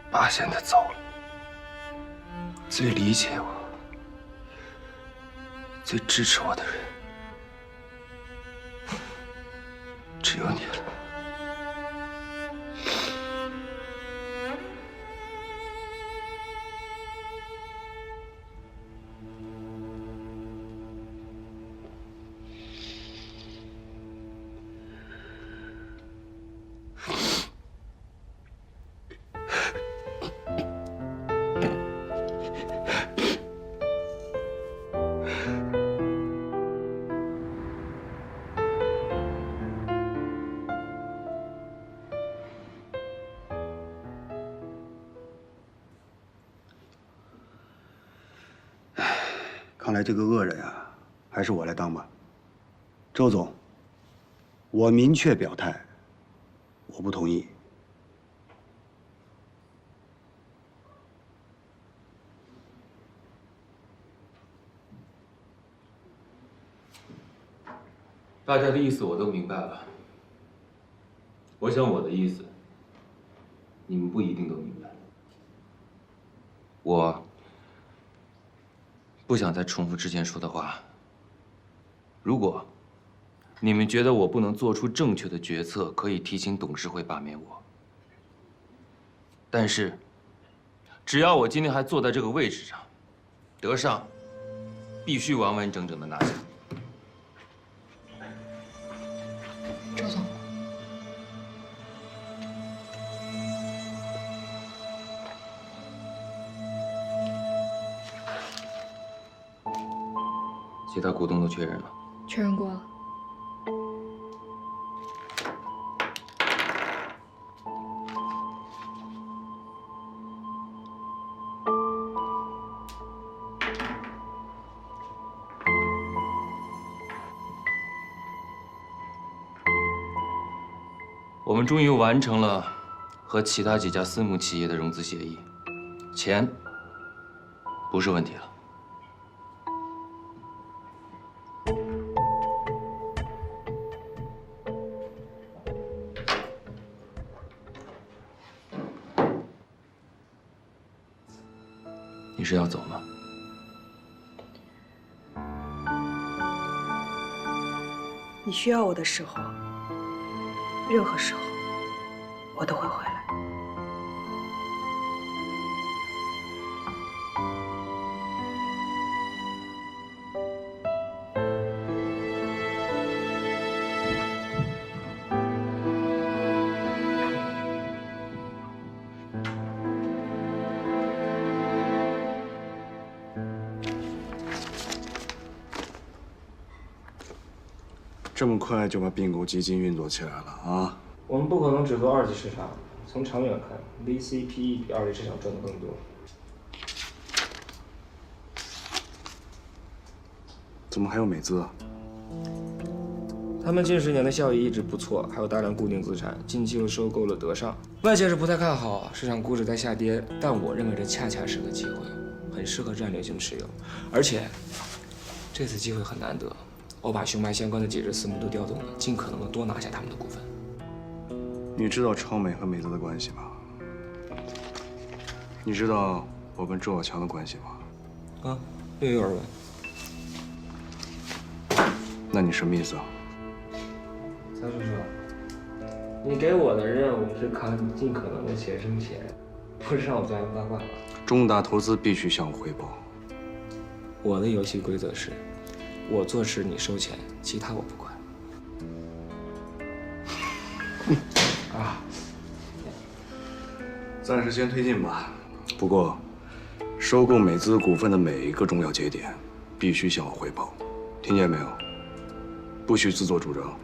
爸现在走了，最理解我、最支持我的人，只有你了。看来这个恶人啊，还是我来当吧。周总，我明确表态，我不同意。大家的意思我都明白了。我想我的意思，你们不一定都明白。我不想再重复之前说的话。如果你们觉得我不能做出正确的决策，可以提请董事会罢免我。但是，只要我今天还坐在这个位置上，德尚必须完完整整的拿下。周总，其他股东都确认了。确认过了。我们终于完成了和其他几家私募企业的融资协议，钱不是问题了。你是要走吗？你需要我的时候，任何时候，我都会回来。这么快就把并购基金运作起来了啊？我们不可能只做二级市场，从长远看 ，VCPE 比二级市场赚的更多。怎么还有美资啊？他们近10年的效益一直不错，还有大量固定资产，近期又收购了德尚。外界是不太看好，市场估值在下跌，但我认为这恰恰是个机会，很适合战略性持有。而且，这次机会很难得，我把熊脉相关的几只私募都调动了，尽可能的多拿下他们的股份。你知道超美和美资的关系吗？你知道我跟周小强的关系吗？啊，略有耳闻。那你什么意思啊？曹叔叔，你给我的任务是靠你尽可能的钱生钱，不是让我钻研八卦吧？重大投资必须向我汇报。我的游戏规则是，我做事你收钱，其他我不管。啊，暂时先推进吧。不过，收购美资股份的每一个重要节点，必须向我汇报，听见没有？不许自作主张。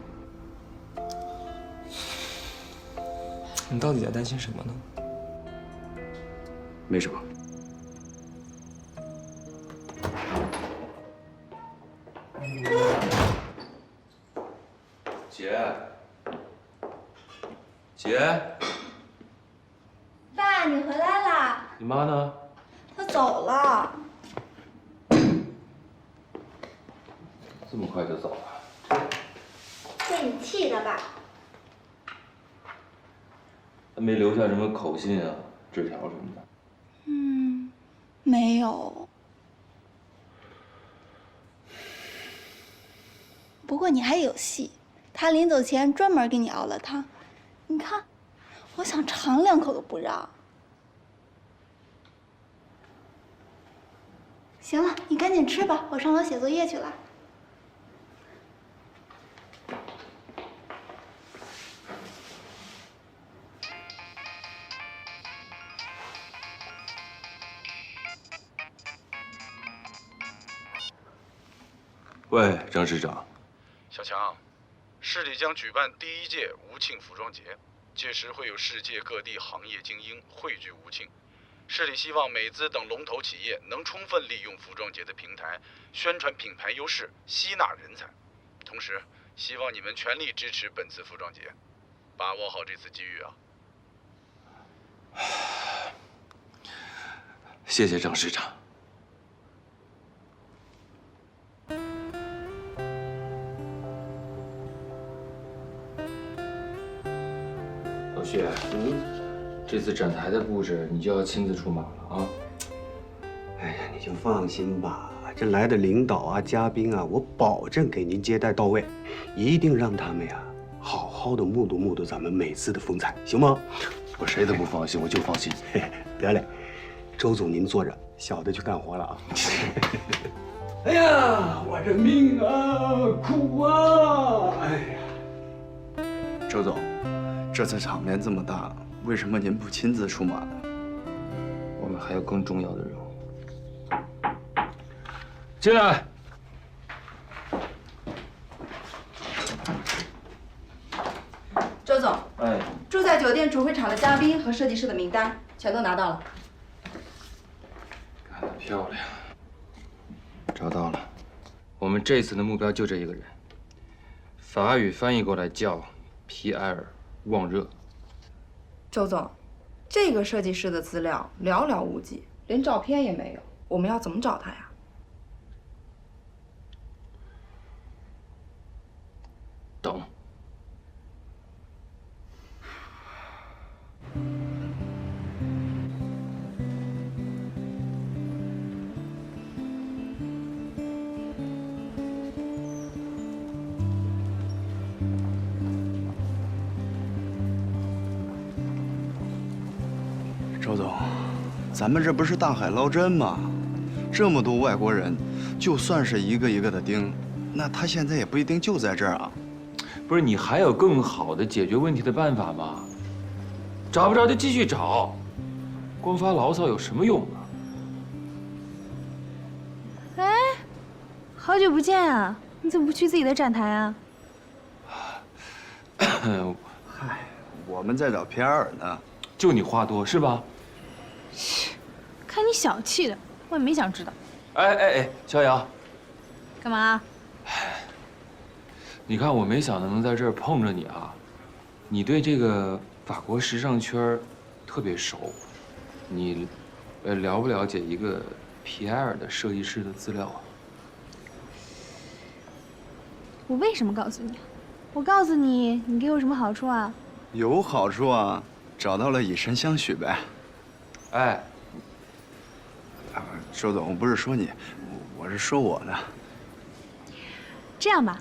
你到底在担心什么呢？没什么。姐，爸，你回来啦？你妈呢？她走了。这么快就走了？被你气的吧？她没留下什么口信啊、纸条什么的？没有。不过你还有戏，她临走前专门给你熬了汤。你看，我想尝2口都不让。行了，你赶紧吃吧，我上楼写作业去了。喂，张市长。小强，市里将举办第1届吴庆服装节，届时会有世界各地行业精英汇聚吴庆，市里希望美资等龙头企业能充分利用服装节的平台，宣传品牌优势，吸纳人才。同时，希望你们全力支持本次服装节，把握好这次机遇啊！谢谢郑市长。老薛，这次展台的布置你就要亲自出马了啊！哎呀，你就放心吧，这来的领导啊、嘉宾啊，我保证给您接待到位，一定让他们呀好好的目睹咱们美资的风采，行吗？我谁都不放心，我就放心。得嘞，周总您坐着，小的去干活了啊。哎呀，我这命啊，苦啊！哎呀，周总，这次场面这么大，为什么您不亲自出马呢？我们还有更重要的任务。进来。周总，哎，住在酒店主会场的嘉宾和设计师的名单全都拿到了。干得漂亮！找到了，我们这次的目标就这一个人，法语翻译过来叫皮埃尔·旺热。周总，这个设计师的资料寥寥无几，连照片也没有，我们要怎么找他呀？等。周总，咱们这不是大海捞针吗？这么多外国人，就算是一个一个的盯，那他现在也不一定就在这儿啊。不是你还有更好的解决问题的办法吗？找不着就继续找，光发牢骚有什么用啊？哎，好久不见啊！你怎么不去自己的展台啊？嗨，我们在找皮埃尔呢。就你话多是吧？看你小气的，我也没想知道。哎，逍遥，干嘛？你看我没想到能在这儿碰着你啊！你对这个法国时尚圈特别熟，你了不了解一个皮埃尔的设计师的资料啊？我为什么告诉你？我告诉你，你给我什么好处啊？有好处啊，找到了以身相许呗。哎，周总，我不是说你，我是说我呢。这样吧，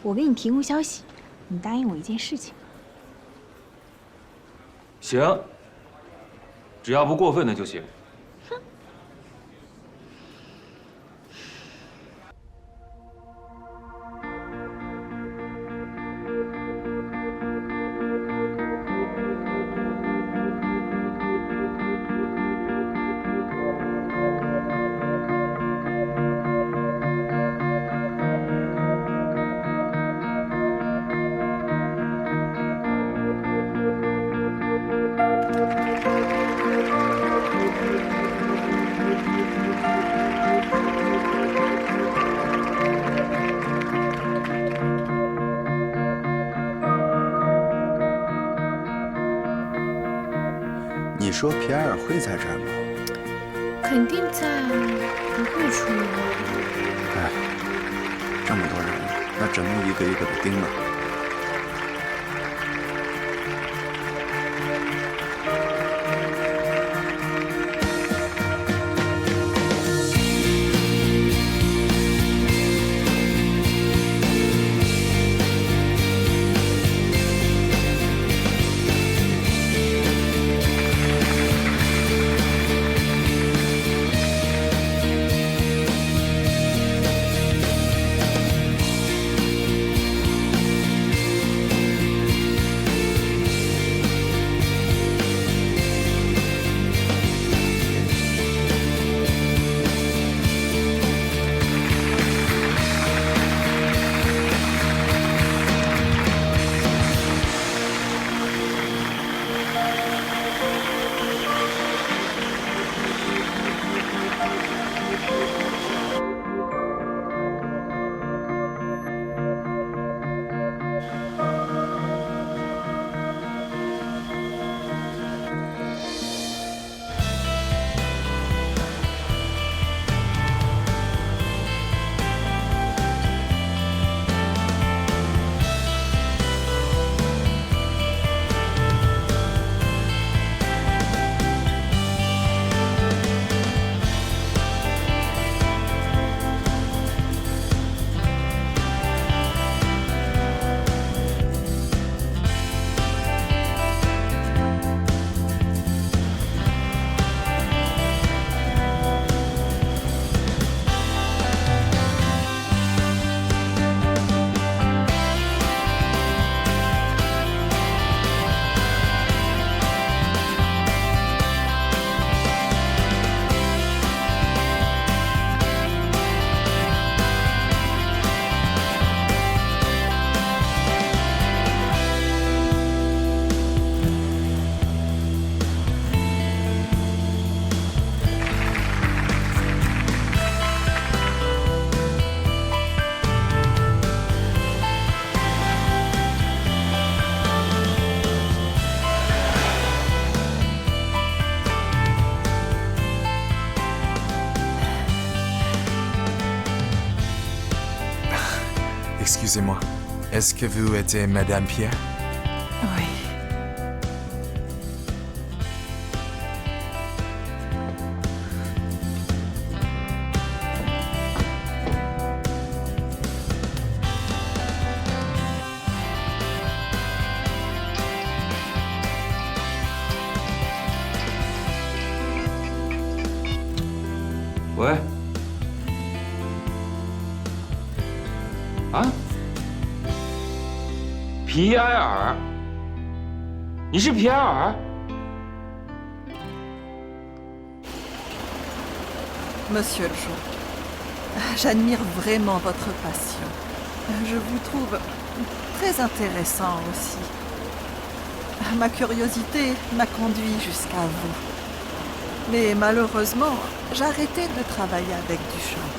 我给你提供消息，你答应我一件事情。行，只要不过分的就行。你说皮埃尔会在这儿吗？肯定在，不会出来。哎，这么多人，那只能一个一个的盯了。Excusez-moi, est-ce que vous êtes Madame Pierre? Oui.喂。啊？皮埃尔？你是皮埃尔？ Monsieur le Jour, j'admire vraiment votre passion. Je vous trouve très intéressant aussi. Ma curiosité m'a conduit jusqu'à vous. Mais malheureusement, j'ai arrêté de travailler avec Duchamp.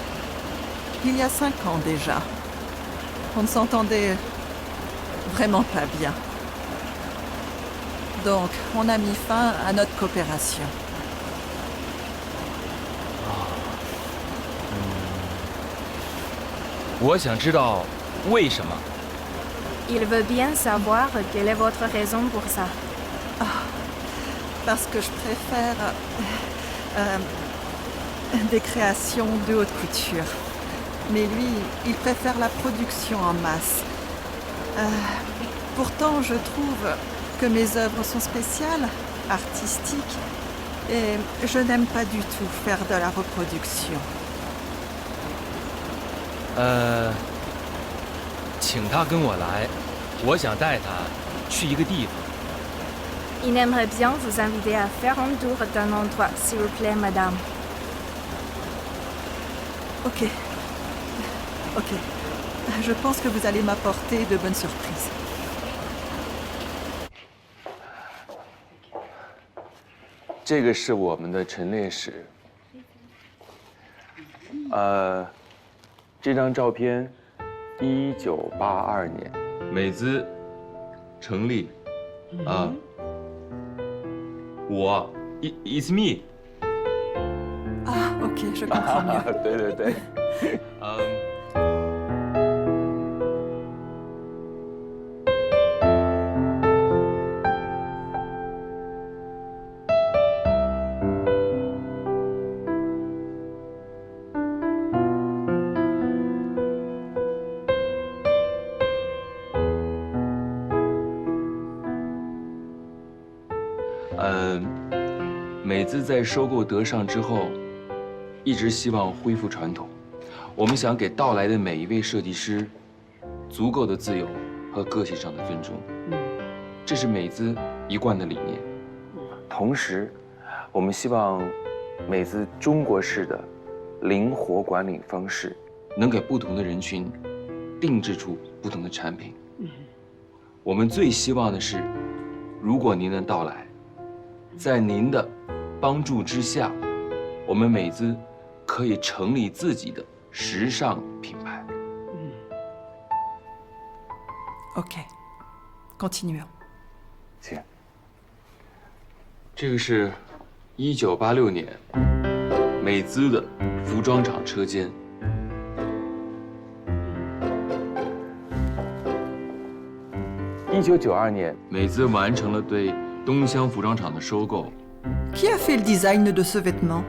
Il y a 5 ans déjà. On ne s'entendait vraiment pas bien. Donc, on a mis fin à notre coopération. Il veut bien savoir quelle est votre raison pour ça. Parce que je préfère des créations de haute couture. Mais lui, il préfère la production en masse. Pourtant, je trouve que mes œuvres sont spéciales, artistiques, et je n'aime pas du tout faire de la reproduction. 请他跟我来，我想带他去一个地方。 Il aimerait bien vous inviter à faire un tour d'un endroit, s'il vous plaît, madame. Ok. Ok. Je pense que vous allez m'apporter de bonnes surprises. 这个是我们的陈列室。这张照片，1982年，美姿成立。我 ，It's me。 Ah, ok, je comprends mieux. 对对对，美姿在收购德尚之后，一直希望恢复传统。我们想给到来的每一位设计师足够的自由和个性上的尊重，这是美姿一贯的理念。同时，我们希望美姿中国式的灵活管理方式，能给不同的人群定制出不同的产品。我们最希望的是，如果您能到来，在您的帮助之下，我们美姿可以成立自己的时尚品牌。Ok. Continuons. 请。这个是1986年美姿的服装厂车间。1992年，美姿完成了对东乡服装厂的收购。 Qui a fait le design de ce vêtement?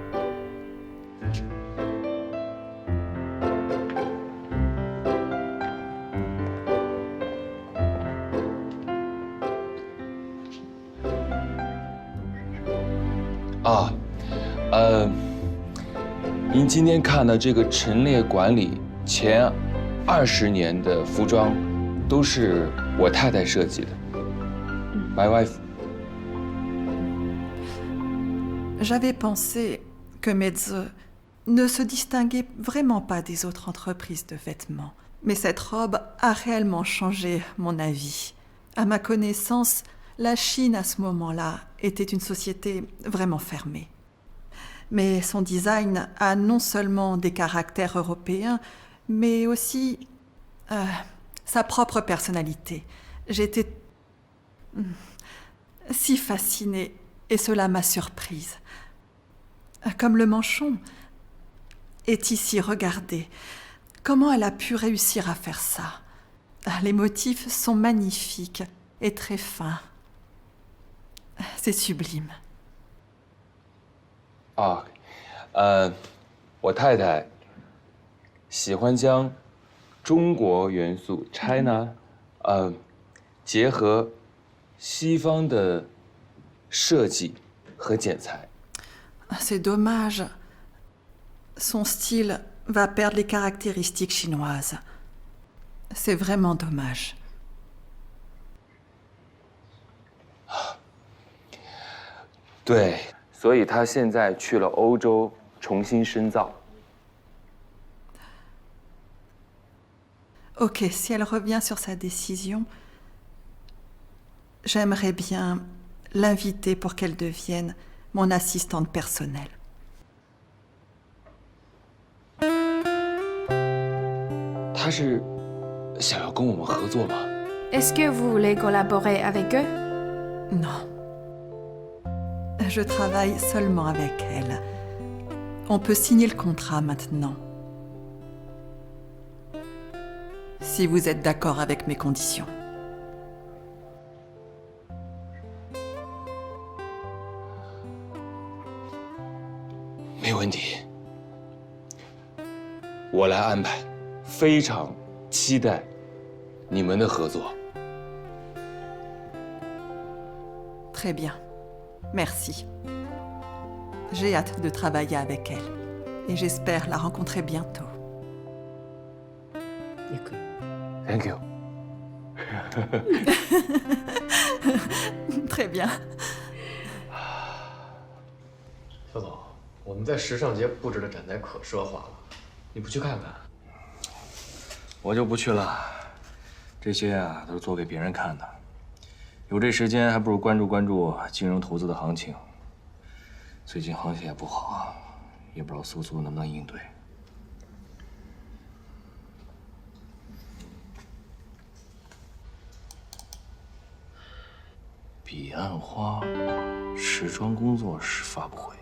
Ah, 您今天看的这个陈列馆里前20年的服装，都是我太太设计的。My wife. J'avais pensé que Metze ne se distinguait vraiment pas des autres entreprises de vêtements. Mais cette robe a réellement changé mon avis. À ma connaissance, la Chine à ce moment-là était une société vraiment fermée. Mais son design a non seulement des caractères européens, mais aussi sa propre personnalité. J'étais si fascinée et cela m'a surprise. Comme le manchon est ici, regardez. Comment elle a pu réussir à faire ça? Les motifs sont magnifiques et très fins. C'est sublime. 啊，我太太喜欢将中国元素 China，结合西方的设计和剪裁。C'est dommage. Son style va perdre les caractéristiques chinoises. C'est vraiment dommage. 对，所以他现在去了欧洲重新深造。Ok, si elle revient sur sa décision, j'aimerais bien l'inviter pour qu'elle devienne mon assistante personnelle. 他是想要跟我们合作吗？ Est-ce que vous voulez collaborer avec eux? Non. Je travaille seulement avec elle. On peut signer le contrat maintenant. Si vous êtes d'accord avec mes conditions. 没问题，我来安排。非常期待你们的合作。 Très bien. Merci. J'ai hâte de travailler avec elle. Et j'espère la rencontrer bientôt. Thank you. Très bien. 小总，我们在时尚节布置的展台可奢华了，你不去看看？ 我就不去了，这些啊都是做给别人看的。有这时间，还不如关注金融投资的行情。最近行情也不好，也不知道苏苏能不能应对。彼岸花时装工作室发布会。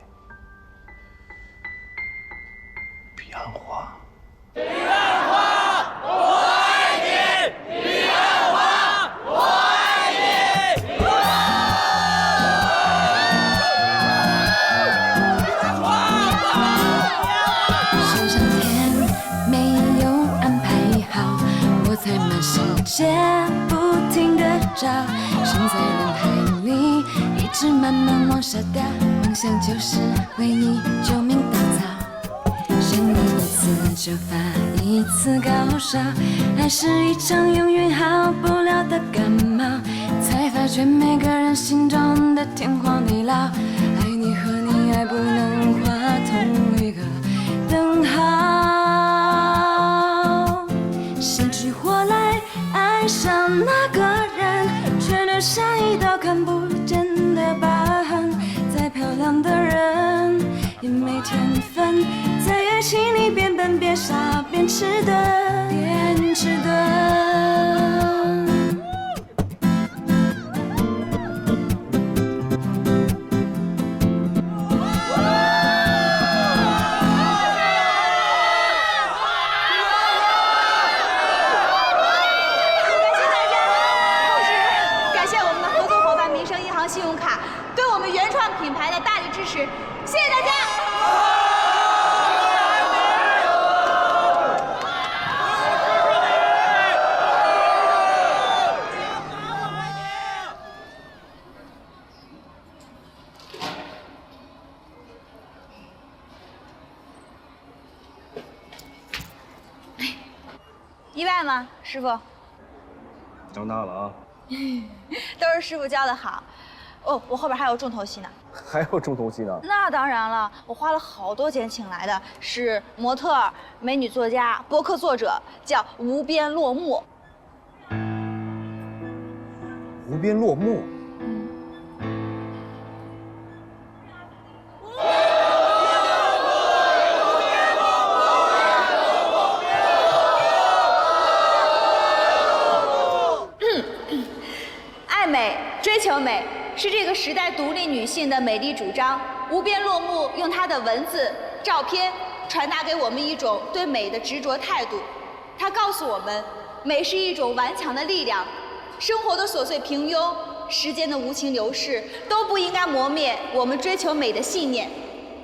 彼岸花。 界不停地找，身在人海里，一直慢慢往下掉，梦想就是为你救命稻草。想你一次就发一次高烧，爱是一场永远好不了的感冒，才发觉每个人心中的天荒地老，爱你和你爱不能画同一个等号。生起火来。 爱上那个人，却留下一道看不见的疤痕。再漂亮的人也没天分，在爱情里边笨边傻边迟钝，边迟钝。 信用卡对我们原创品牌的大力支持，谢谢大家。100吗，师傅？长大了啊！都是师傅教的好。 哦，我后边还有重头戏呢。还有重头戏呢？那当然了，我花了好多钱请来的是模特、美女作家、博客作者，叫无边落木。无边落木。爱美，追求美。 是这个时代独立女性的美丽主张。无边落木用她的文字、照片传达给我们一种对美的执着态度。她告诉我们，美是一种顽强的力量，生活的琐碎平庸，时间的无情流逝，都不应该磨灭我们追求美的信念。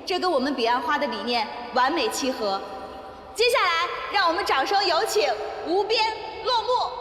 这跟我们彼岸花的理念完美契合。接下来，让我们掌声有请无边落幕。